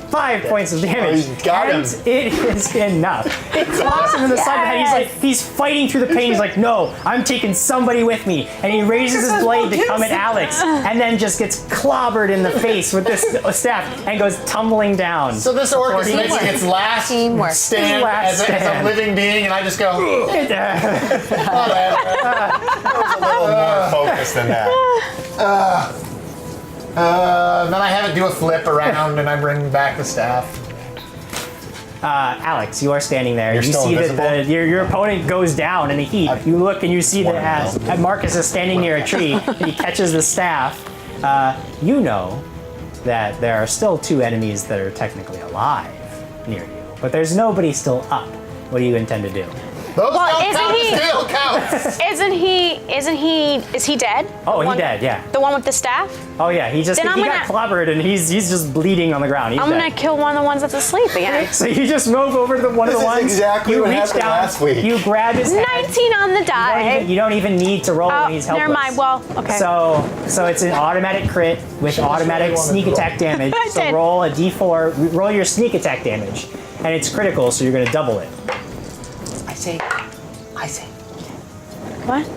Speaker 1: 5 points of damage.
Speaker 3: Oh, he's got him.
Speaker 1: And it is enough. It clocks him in the side of the head. He's fighting through the pain. He's like, no, I'm taking somebody with me. And he raises his blade to come at Alex, and then just gets clobbered in the face with this staff and goes tumbling down.
Speaker 2: So this orc is making its last
Speaker 4: Teamwork.
Speaker 2: stand as a living being, and I just go, whatever.
Speaker 3: That was a little more focused than that.
Speaker 2: Then I have it do a flip around, and I bring back the staff.
Speaker 1: Alex, you are standing there.
Speaker 3: You're
Speaker 1: you
Speaker 3: still
Speaker 1: see that
Speaker 3: invisible?
Speaker 1: your opponent goes down in a heap. You look and you see that Marcus is standing near a tree and he catches the staff. You know that there are still 2 enemies that are technically alive near you, but there's nobody still up. What do you intend to do?
Speaker 2: Those don't
Speaker 6: isn't
Speaker 2: count,
Speaker 6: he-
Speaker 2: still counts.
Speaker 6: Is he dead?
Speaker 1: Oh,
Speaker 6: The one-
Speaker 1: he dead, yeah.
Speaker 6: The one with the staff?
Speaker 1: Oh yeah, he
Speaker 6: Then I'm
Speaker 1: got clobbered and he's just bleeding on the ground. He's
Speaker 6: I'm
Speaker 1: dead.
Speaker 6: gonna kill one of the ones that's asleep again.
Speaker 1: So you just move over to one of the
Speaker 3: This is
Speaker 1: ones.
Speaker 3: exactly
Speaker 1: you
Speaker 3: what
Speaker 1: reach
Speaker 3: happened
Speaker 1: down,
Speaker 3: last week.
Speaker 1: You grab his head.
Speaker 6: 19 on the die.
Speaker 1: You don't even need to roll when he's helpless.
Speaker 6: Never mind. Well, okay.
Speaker 1: So it's an automatic crit with automatic sneak attack damage.
Speaker 6: I
Speaker 1: So
Speaker 6: did.
Speaker 1: roll a d4, roll your sneak attack damage, and it's critical, so you're going to double it.
Speaker 5: I say,
Speaker 6: What?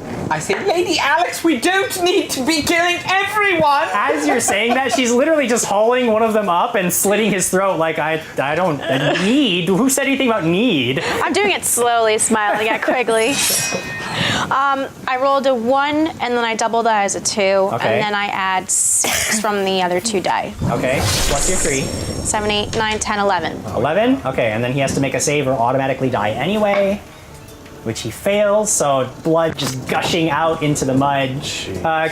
Speaker 5: Lady Alex, we don't need to be killing everyone.
Speaker 1: As you're saying that, she's literally just hauling one of them up and slitting his throat like I don't need. Who said anything about need?
Speaker 6: I'm doing it slowly, smiling at Quigley. I rolled a 1, and then I double that as a 2,
Speaker 1: Okay.
Speaker 6: and then I add 6 from the other 2 die.
Speaker 1: Okay, plus your 3.
Speaker 6: 7, 8, 9, 10, 11.
Speaker 1: 11? Okay, and then he has to make a save or automatically die anyway, which he fails, so blood just gushing out into the mud.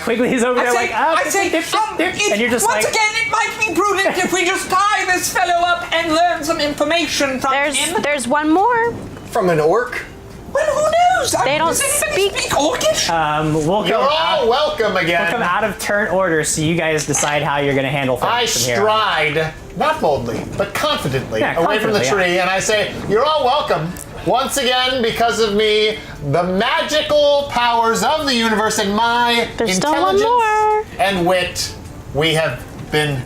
Speaker 1: Quigley's over there like, and you're just
Speaker 5: once
Speaker 1: like,
Speaker 5: again, it might be prudent if we just tie this fellow up and learn some information from him.
Speaker 6: There's one more.
Speaker 3: From an orc?
Speaker 5: Well, who knows?
Speaker 6: They don't
Speaker 5: Does anybody speak Orcish?
Speaker 1: we'll
Speaker 2: You're
Speaker 1: come
Speaker 2: all welcome again.
Speaker 1: come out of turn order, so you guys decide how you're going to handle things
Speaker 2: I
Speaker 1: from here.
Speaker 2: stride, not boldly, but confidently, away from the
Speaker 1: confidently,
Speaker 2: tree, and I say, you're all welcome. Once again, because of me, the magical powers of the universe and my
Speaker 6: There's still one
Speaker 2: intelligence
Speaker 6: more.
Speaker 2: and wit, we have been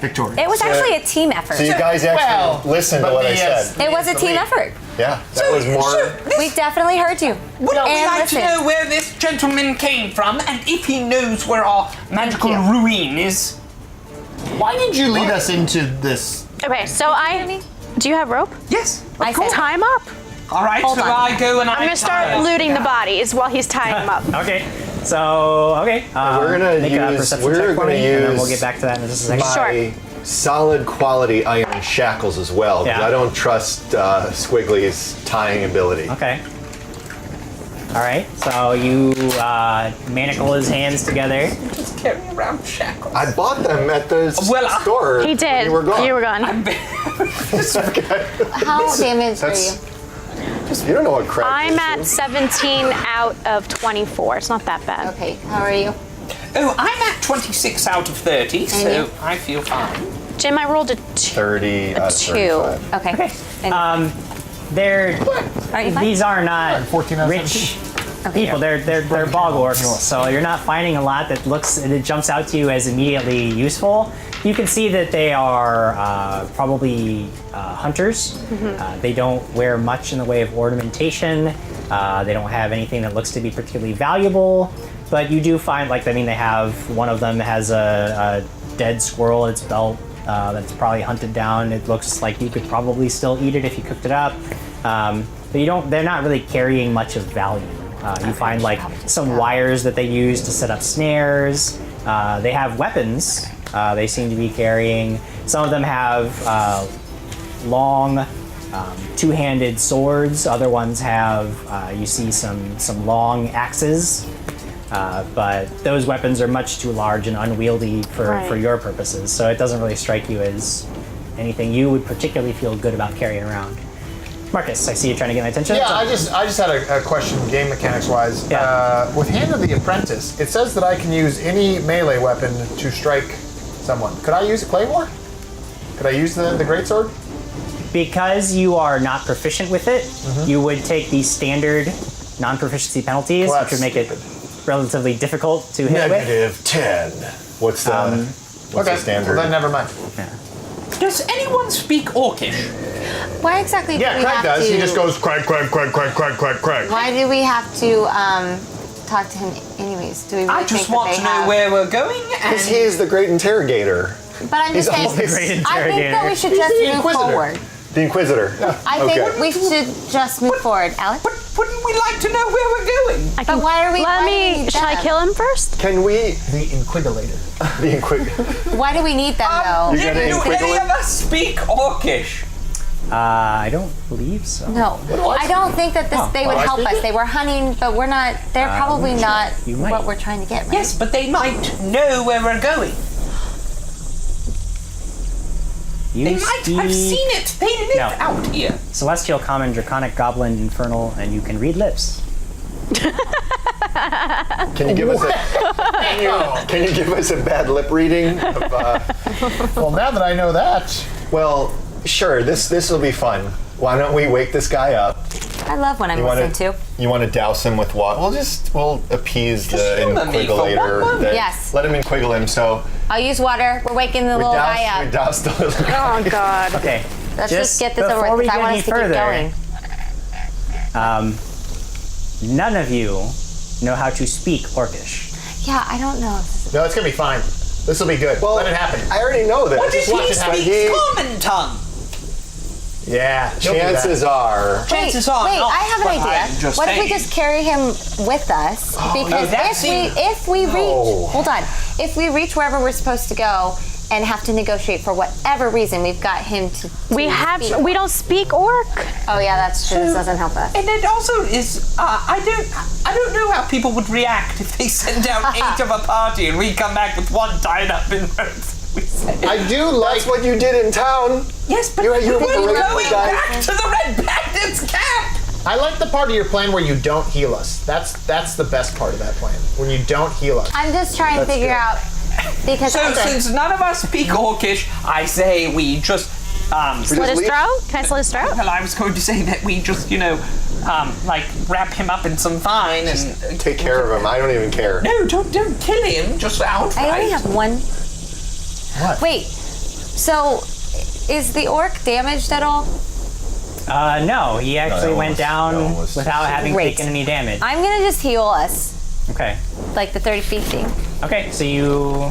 Speaker 2: victorious.
Speaker 4: It was actually a team effort.
Speaker 3: So you guys actually listened to
Speaker 2: but
Speaker 3: what I
Speaker 2: the,
Speaker 3: said.
Speaker 4: It was a team effort.
Speaker 3: Yeah, that was more.
Speaker 4: We definitely heard you.
Speaker 5: Would we
Speaker 4: And
Speaker 5: like to
Speaker 4: listened.
Speaker 5: know where this gentleman came from and if he knows where our magical ruin is?
Speaker 2: Why did you lead us into this?
Speaker 6: Okay, so do you have rope?
Speaker 5: Yes.
Speaker 4: I said
Speaker 6: Time up.
Speaker 5: All right,
Speaker 4: Hold
Speaker 5: so
Speaker 4: on.
Speaker 5: I go and
Speaker 6: I'm gonna start looting the bodies while he's tying them up.
Speaker 1: Okay, so,
Speaker 3: We're gonna
Speaker 1: make a
Speaker 3: use-
Speaker 1: perception
Speaker 3: we're
Speaker 1: check for
Speaker 3: gonna
Speaker 1: me, and then
Speaker 3: use
Speaker 1: we'll get back to that in just a second.
Speaker 3: My solid quality iron shackles as well, because
Speaker 1: Yeah.
Speaker 3: I don't trust Squiggly's tying ability.
Speaker 1: Okay. All right, so you manacle his hands together.
Speaker 5: Just carry around shackles.
Speaker 3: I bought them at the store.
Speaker 6: He did.
Speaker 3: when You were gone.
Speaker 6: You were gone.
Speaker 4: How damaged are you?
Speaker 3: You don't know what Krag
Speaker 6: I'm
Speaker 3: is,
Speaker 6: at
Speaker 3: do you?
Speaker 6: 17 out of 24. It's not that bad.
Speaker 4: Okay, how are you?
Speaker 5: Oh, I'm at 26 out of 30, so
Speaker 4: you?
Speaker 5: I feel fine.
Speaker 6: Jim, I rolled a 2.
Speaker 3: 30 out of
Speaker 6: 2.
Speaker 3: 35.
Speaker 4: Okay. And
Speaker 1: They're
Speaker 4: are you fine?
Speaker 1: these are not
Speaker 2: 14 out of
Speaker 1: rich people. They're bog orcs, so you're not finding a lot that jumps out to you as immediately useful. You can see that they are probably hunters. They don't wear much in the way of ornamentation. They don't have anything that looks to be particularly valuable. But you do find, they have one of them has a dead squirrel in its belt that's probably hunted down. It looks like you could probably still eat it if you cooked it up. But you don't. They're not really carrying much of value. You find some wires that they use to set up snares. They have weapons. They seem to be carrying. Some of them have long, two-handed swords. Other ones have. You see some long axes. but those weapons are much too large and unwieldy for your purposes, so it doesn't really strike you as anything you would particularly feel good about carrying around. Marcus, I see you trying to get my attention.
Speaker 2: Yeah, I just had a question, game mechanics wise.
Speaker 1: Yeah.
Speaker 2: With Hand of the Apprentice, it says that I can use any melee weapon to strike someone. Could I use a claymore? Could I use the greatsword?
Speaker 1: Because you are not proficient with it, you would take the standard non-proficiency penalties,
Speaker 2: Well,
Speaker 1: which would make it relatively difficult to hit with.
Speaker 3: -10. What's the standard?
Speaker 2: Well, then never mind.
Speaker 5: Does anyone speak Orcish?
Speaker 4: Why exactly do
Speaker 2: Yeah,
Speaker 4: we
Speaker 2: Krag
Speaker 4: have
Speaker 2: does.
Speaker 4: to...
Speaker 2: He just goes Krag, Krag, Krag, Krag, Krag, Krag, Krag.
Speaker 4: Why do we have to talk to him anyways? Do we really
Speaker 5: I
Speaker 4: think
Speaker 5: just
Speaker 4: that
Speaker 5: want
Speaker 4: they
Speaker 5: to know
Speaker 4: have...
Speaker 5: where we're going and
Speaker 3: Because he is the great interrogator.
Speaker 4: But I'm just saying,
Speaker 3: always-
Speaker 1: Great
Speaker 4: I think
Speaker 1: interrogator.
Speaker 4: that we should
Speaker 2: He's
Speaker 4: just
Speaker 2: the
Speaker 4: move
Speaker 2: Inquisitor.
Speaker 4: forward.
Speaker 3: The Inquisitor.
Speaker 4: I think we should just move forward. Alex?
Speaker 5: But wouldn't we like to know where we're going?
Speaker 4: But why are we...
Speaker 6: Let
Speaker 4: why do we
Speaker 6: me.
Speaker 4: need
Speaker 6: Should I
Speaker 4: them?
Speaker 6: kill him first?
Speaker 3: Can we...
Speaker 2: The Inquigilator.
Speaker 3: The Inquisitor.
Speaker 4: Why do we need them, though?
Speaker 3: You gotta
Speaker 5: Do
Speaker 3: inquiggle
Speaker 5: any
Speaker 3: him?
Speaker 5: of us speak Orcish?
Speaker 1: I don't believe so.
Speaker 4: No, I don't think that they would
Speaker 2: I
Speaker 4: help
Speaker 2: speak
Speaker 4: us.
Speaker 2: it?
Speaker 4: They were hunting, but we're not. They're probably not
Speaker 1: You might.
Speaker 4: what we're trying to get. Right?
Speaker 5: Yes, but they might know where we're going.
Speaker 1: You
Speaker 5: They might have seen it. They live
Speaker 1: No.
Speaker 5: out here.
Speaker 1: Celestial, Common, Draconic, Goblin, Infernal, and you can read lips.
Speaker 3: Can you give us a... Can you give us a bad lip reading?
Speaker 2: Well, now that I know that,
Speaker 3: Well, sure. This will be fun. Why don't we wake this guy up?
Speaker 4: I love when I'm
Speaker 3: You
Speaker 4: listened
Speaker 3: want
Speaker 4: to.
Speaker 3: You want to douse him with water? We'll appease the
Speaker 5: humor me for
Speaker 3: Inquigilator.
Speaker 5: one moment.
Speaker 4: Yes.
Speaker 3: Let him inquiggle him. So
Speaker 4: I'll use water. We're waking the
Speaker 3: we
Speaker 4: little guy
Speaker 3: douse, we
Speaker 4: up.
Speaker 3: douse the little guy.
Speaker 6: Oh God.
Speaker 1: Okay.
Speaker 4: Let's just get this over
Speaker 1: before
Speaker 4: with
Speaker 1: we
Speaker 4: because I
Speaker 1: get
Speaker 4: want
Speaker 1: any
Speaker 4: us to keep
Speaker 1: further,
Speaker 4: going.
Speaker 1: None of you know how to speak Orcish.
Speaker 4: Yeah, I don't know.
Speaker 2: no, it's gonna be fine. This will be good.
Speaker 3: Well,
Speaker 2: Let it happen.
Speaker 3: I already know this.
Speaker 5: What if
Speaker 2: watch
Speaker 5: he
Speaker 2: it happen.
Speaker 5: speaks common tongue?
Speaker 2: Yeah. he'll do that.
Speaker 3: Chances are.
Speaker 5: Chances are
Speaker 4: Wait,
Speaker 5: not,
Speaker 4: I have
Speaker 5: but
Speaker 4: an
Speaker 5: I'm
Speaker 4: idea.
Speaker 5: just
Speaker 4: What if we
Speaker 5: saying.
Speaker 4: just carry him with us? Because
Speaker 5: that's
Speaker 4: if we reach, hold on, if we reach wherever we're supposed to go and have to negotiate for whatever reason, we've got him to.
Speaker 6: We don't speak Orc.
Speaker 4: Oh yeah, that's true. This doesn't help us.
Speaker 5: And it also is, I don't know how people would react if they send out 8 of a party and we come back with 1 tied up in ropes. We say,
Speaker 2: I do like.
Speaker 3: That's what you did in town.
Speaker 5: yes, but
Speaker 3: You
Speaker 5: we're
Speaker 3: were
Speaker 5: going
Speaker 3: the guy.
Speaker 5: back to the Red Bandit's camp.
Speaker 2: I like the part of your plan where you don't heal us. That's the best part of that plan. When you don't heal us.
Speaker 4: I'm just trying to figure
Speaker 2: good.
Speaker 4: out because
Speaker 5: So since none of us speak Orcish, I say we just,
Speaker 6: Slit his
Speaker 3: leave-
Speaker 6: throat? Can I slit his throat?
Speaker 5: well, I was going to say that we just, like wrap him up in some vine and
Speaker 3: Take care of him. I don't even care.
Speaker 5: no, don't kill him, just outright.
Speaker 4: I only have one.
Speaker 2: What?
Speaker 4: Wait, so is the orc damaged at all?
Speaker 1: No, he actually went down
Speaker 3: almost-
Speaker 1: without having
Speaker 4: Great.
Speaker 1: taken any damage.
Speaker 4: I'm gonna just heal us,
Speaker 1: Okay.
Speaker 4: like the 30 feet thing.
Speaker 1: Okay, so you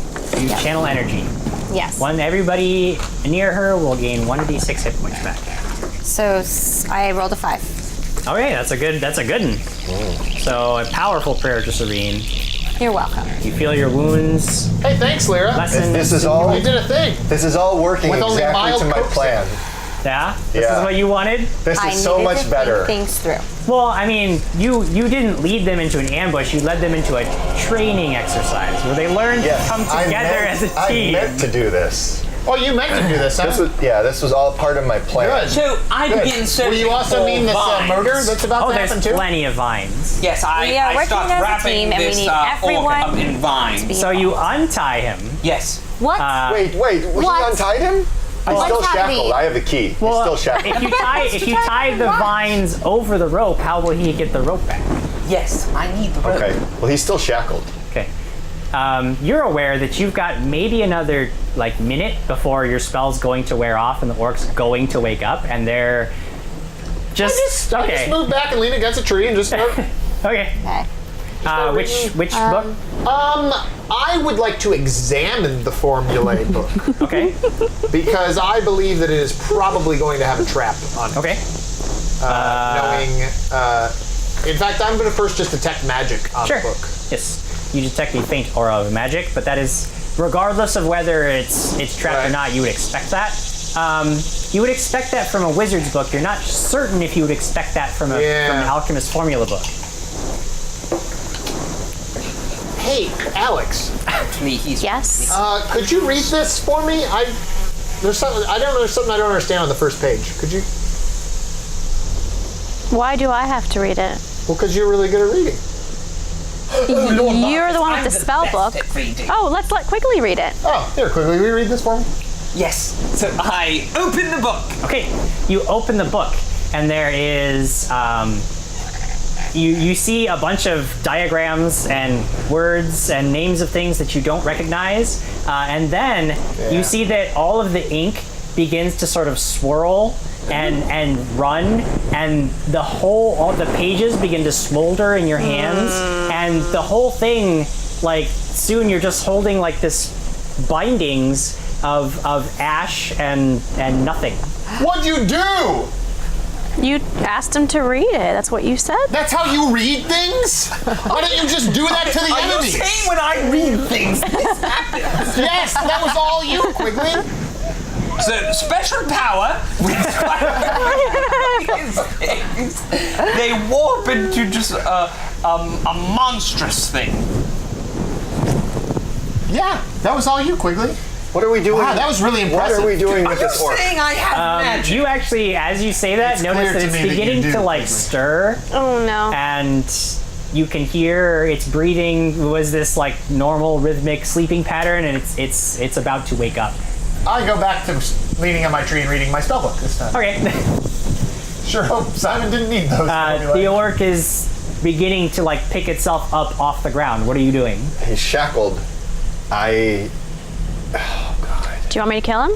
Speaker 1: channel energy.
Speaker 4: Yes.
Speaker 1: Everybody near her will gain 1d6 hit points back.
Speaker 4: So I rolled a 5.
Speaker 1: Okay, that's a good one. So a powerful prayer to Serene.
Speaker 4: You're welcome.
Speaker 1: You feel your wounds
Speaker 2: Hey, thanks, Lyra.
Speaker 1: lessen.
Speaker 3: This is all.
Speaker 2: You did a thing.
Speaker 3: This is all working
Speaker 2: With only
Speaker 3: exactly
Speaker 2: mild
Speaker 3: to my
Speaker 2: coaxing.
Speaker 3: plan.
Speaker 1: Yeah? This
Speaker 3: Yeah.
Speaker 1: is what you wanted?
Speaker 3: This
Speaker 4: I
Speaker 3: is so
Speaker 4: needed
Speaker 3: much
Speaker 4: to
Speaker 3: better.
Speaker 4: think things through.
Speaker 1: Well, I mean, you didn't lead them into an ambush. You led them into a training exercise where they learned
Speaker 3: Yes,
Speaker 1: to come together as a team.
Speaker 3: I meant to do this.
Speaker 2: Oh, you meant to do this, huh?
Speaker 3: This was all part of my plan.
Speaker 2: Good.
Speaker 5: So I
Speaker 2: Good.
Speaker 5: begin
Speaker 2: Will
Speaker 5: searching
Speaker 2: you also
Speaker 5: for
Speaker 2: mean this
Speaker 5: vines.
Speaker 2: murder that's about
Speaker 1: Oh,
Speaker 2: to
Speaker 1: there's
Speaker 2: happen too?
Speaker 1: plenty of vines.
Speaker 5: Yes,
Speaker 4: We are
Speaker 5: I
Speaker 4: working
Speaker 5: start
Speaker 4: as a
Speaker 5: wrapping
Speaker 4: team, and we
Speaker 5: this
Speaker 4: need
Speaker 5: orc
Speaker 4: everyone
Speaker 5: up in vines.
Speaker 4: to be-
Speaker 1: So you untie him.
Speaker 5: Yes.
Speaker 4: What?
Speaker 3: Wait,
Speaker 4: What?
Speaker 3: he untied him? He's
Speaker 4: What's
Speaker 3: still
Speaker 4: happening?
Speaker 3: shackled. I have the key. He's still shackled.
Speaker 1: If you tie the vines over the rope, how will he get the rope back?
Speaker 5: Yes, I need the rope.
Speaker 3: Okay. Well, he's still shackled.
Speaker 1: Okay. You're aware that you've got maybe another minute before your spell's going to wear off and the orc's going to wake up, and they're
Speaker 2: I just move back and lean against a tree and just start.
Speaker 1: Okay.
Speaker 4: Okay.
Speaker 1: Which book?
Speaker 2: I would like to examine the formulae book
Speaker 1: Okay.
Speaker 2: because I believe that it is probably going to have a trap on it.
Speaker 1: Okay.
Speaker 2: In fact, I'm going to first just detect magic on
Speaker 1: Sure.
Speaker 2: the book.
Speaker 1: Yes. You detect the faint aura of magic, but that is regardless of whether it's trapped or
Speaker 2: Right.
Speaker 1: not. You would expect that. You would expect that from a wizard's book. You're not certain if you would expect that from an alchemist formula book.
Speaker 2: Hey, Alex.
Speaker 5: Please.
Speaker 6: Yes.
Speaker 2: Could you read this for me? There's something I don't understand on the first page. Could you?
Speaker 6: Why do I have to read it?
Speaker 2: Well, because you're really good at reading.
Speaker 6: You're the one with the spell book. Oh, let's let Quigley read it.
Speaker 2: Oh, here, quickly, will you read this for me?
Speaker 5: Yes. So I open the book.
Speaker 1: Okay, you open the book, and there is you see a bunch of diagrams and words and names of things that you don't recognize, and then you see that all of the ink begins to sort of swirl and run, and all the pages begin to smolder in your hands, and the whole thing, like, soon you're just holding like this bindings of ash and nothing.
Speaker 2: What'd you do?
Speaker 6: You asked him to read it. That's what you said.
Speaker 2: That's how you read things? Why don't you just do that to the
Speaker 5: Are you
Speaker 2: enemy?
Speaker 5: saying when I read things, this happens?
Speaker 2: Yes, that was all you, Quigley.
Speaker 5: So, special power, they warp into just a monstrous thing.
Speaker 2: Yeah, that was all you, Quigley.
Speaker 3: What are we doing?
Speaker 2: Wow, that was really impressive.
Speaker 3: What are we doing
Speaker 5: Are
Speaker 3: with
Speaker 5: you
Speaker 3: this orc?
Speaker 5: saying I have magic?
Speaker 1: You actually, as you say that,
Speaker 2: It's
Speaker 1: notice
Speaker 2: clear
Speaker 1: that
Speaker 2: to
Speaker 1: it's
Speaker 2: me that you
Speaker 1: beginning
Speaker 2: do,
Speaker 1: to like
Speaker 2: Quigley.
Speaker 1: stir,
Speaker 6: Oh no.
Speaker 1: and you can hear its breathing was this like normal rhythmic sleeping pattern, and it's about to wake up.
Speaker 2: I go back to leaning on my tree and reading my spellbook this time.
Speaker 1: Okay.
Speaker 2: Sure hope Simon didn't need those.
Speaker 1: The orc is beginning to like pick itself up off the ground. What are you doing?
Speaker 3: He's shackled. Oh God.
Speaker 6: Do you want me to kill him?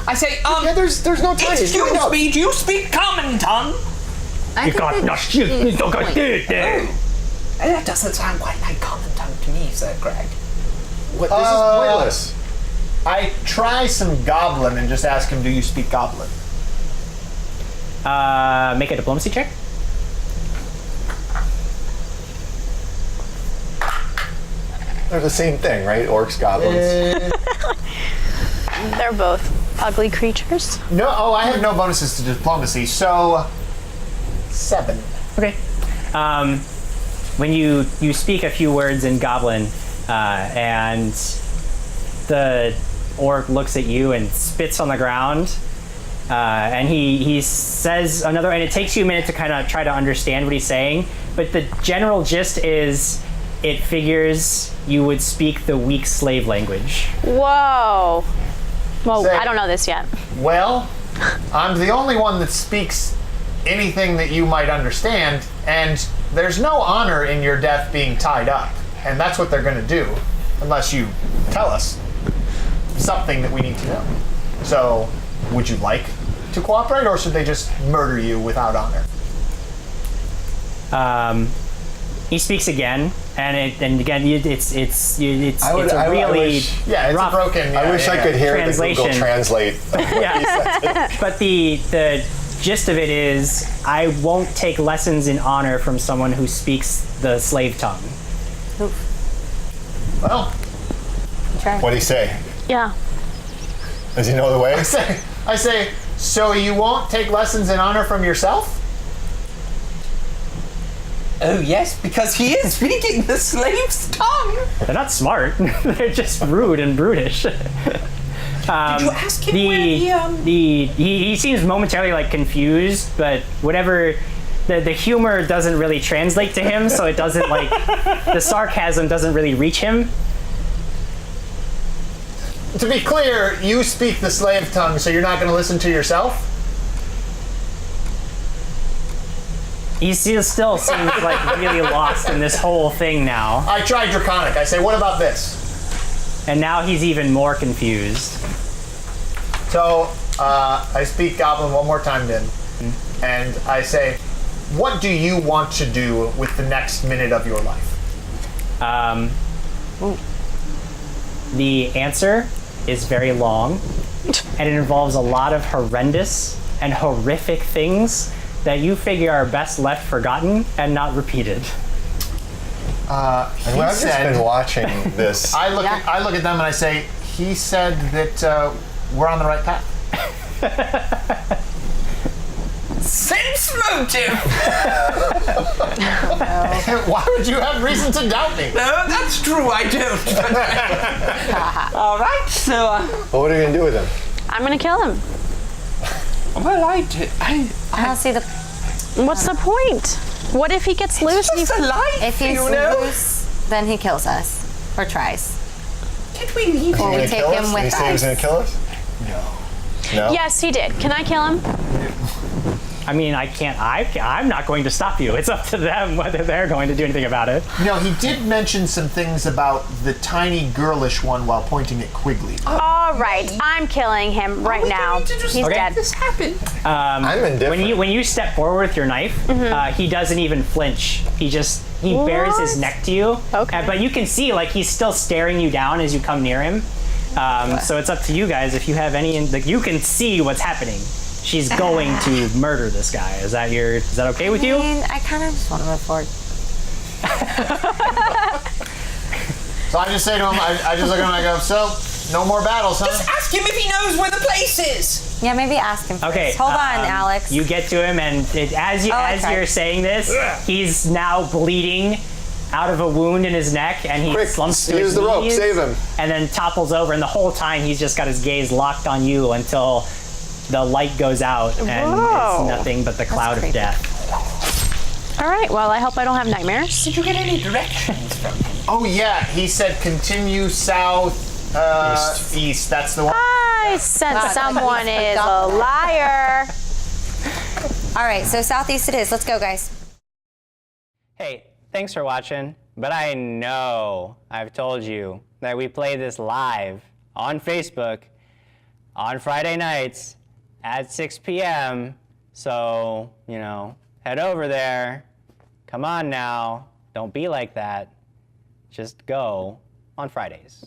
Speaker 5: I say,
Speaker 3: Yeah, there's no time. He's
Speaker 5: excuse
Speaker 3: going up.
Speaker 5: me, do you speak common tongue?
Speaker 4: I think that is the point.
Speaker 5: That doesn't sound quite like common tongue to me, Sir Krag.
Speaker 3: What, this is pointless.
Speaker 2: I try some goblin and just ask him, do you speak goblin?
Speaker 1: Make a diplomacy check.
Speaker 3: They're the same thing, right? Orcs, goblins.
Speaker 6: They're both ugly creatures.
Speaker 2: No, I have no bonuses to diplomacy, so 7.
Speaker 1: Okay. When you speak a few words in Goblin, and the orc looks at you and spits on the ground, and he says another, and it takes you a minute to kind of try to understand what he's saying, but the general gist is it figures you would speak the weak slave language.
Speaker 6: Whoa. Well,
Speaker 2: Say-
Speaker 6: I don't know this yet.
Speaker 2: Well, I'm the only one that speaks anything that you might understand, and there's no honor in your death being tied up, and that's what they're going to do, unless you tell us something that we need to know. So, would you like to cooperate, or should they just murder you without honor?
Speaker 1: He speaks again, and again, it's a
Speaker 3: I
Speaker 1: really
Speaker 3: wish-
Speaker 2: Yeah, it's
Speaker 1: rough
Speaker 2: a broken.
Speaker 3: I wish I could hear the
Speaker 1: Translation.
Speaker 3: Google Translate.
Speaker 1: Yeah. But the gist of it is, I won't take lessons in honor from someone who speaks the slave tongue.
Speaker 2: Well,
Speaker 3: What'd he say?
Speaker 6: Yeah.
Speaker 3: Does he know the way?
Speaker 2: I say, so you won't take lessons in honor from yourself?
Speaker 5: Oh yes, because he is speaking the slave's tongue.
Speaker 1: They're not smart. They're just rude and brutish.
Speaker 5: Did you ask him where
Speaker 1: He seems momentarily like confused, but whatever, the humor doesn't really translate to him, so it doesn't like, the sarcasm doesn't really reach him.
Speaker 2: To be clear, you speak the slave tongue, so you're not going to listen to yourself?
Speaker 1: He still seems like really lost in this whole thing now,
Speaker 2: I tried Draconic. I say, what about this?
Speaker 1: and now he's even more confused.
Speaker 2: So, I speak Goblin one more time then, and I say, what do you want to do with the next minute of your life?
Speaker 1: The answer is very long, and it involves a lot of horrendous and horrific things that you figure are best left forgotten and not repeated.
Speaker 3: I've just been watching this.
Speaker 2: I look at them and I say, he said that we're on the right path.
Speaker 5: Sense motive.
Speaker 2: Why would you have reason to doubt me?
Speaker 5: No, that's true, I don't. All right, so...
Speaker 3: Well, what are you going to do with him?
Speaker 6: I'm gonna kill him.
Speaker 5: well, I
Speaker 4: I don't see the.
Speaker 6: What's the point? What if he gets loose?
Speaker 5: It's just a life,
Speaker 4: If he's
Speaker 5: you know?
Speaker 4: loose, then he kills us or tries.
Speaker 5: Can we leave
Speaker 4: Or
Speaker 5: him?
Speaker 4: we take him with
Speaker 3: Did he say he was
Speaker 4: us.
Speaker 3: going to kill us? No.
Speaker 6: Yes, he did. Can I kill him?
Speaker 1: I mean, I can't. I'm not going to stop you. It's up to them whether they're going to do anything about it.
Speaker 2: No, he did mention some things about the tiny girlish one while pointing at Quigley.
Speaker 6: All right, I'm killing him right now. He's dead.
Speaker 5: This happened.
Speaker 3: I'm indifferent.
Speaker 1: When you step forward with your knife, he doesn't even flinch. He bares his neck to you.
Speaker 6: Okay.
Speaker 1: But you can see like he's still staring you down as you come near him. So it's up to you guys if you have any. Like you can see what's happening. She's going to murder this guy. Is that okay with you?
Speaker 4: I mean, I kind of just want to move forward.
Speaker 2: So I just say to him, I just look at him and I go, so, no more battles, huh?
Speaker 5: Just ask him if he knows where the place is.
Speaker 4: Yeah, maybe ask him first.
Speaker 1: Okay.
Speaker 4: Hold on, Alex.
Speaker 1: You get to him, and as you're saying this, he's now bleeding out of a wound in his neck, and he
Speaker 3: Quick,
Speaker 1: slumps to
Speaker 3: use
Speaker 1: his
Speaker 3: the rope,
Speaker 1: knees,
Speaker 3: save him.
Speaker 1: and then topples over. And the whole time, he's just got his gaze locked on you until the light goes out, and
Speaker 6: Whoa.
Speaker 1: it's nothing but the cloud of
Speaker 4: creepy.
Speaker 1: death.
Speaker 6: All right. Well, I hope I don't have nightmares.
Speaker 5: Did you get any directions from him?
Speaker 2: Oh yeah, he said continue south, east. That's the one.
Speaker 6: I sense
Speaker 4: Wow,
Speaker 6: someone
Speaker 4: he's
Speaker 6: is a
Speaker 4: forgotten.
Speaker 6: liar.
Speaker 4: All right, so southeast it is. Let's go, guys.
Speaker 1: Hey, thanks for watching, but I know I've told you that we play this live on Facebook on Friday nights at 6 p.m. So, head over there. Come on now. Don't be like that. Just go on Fridays.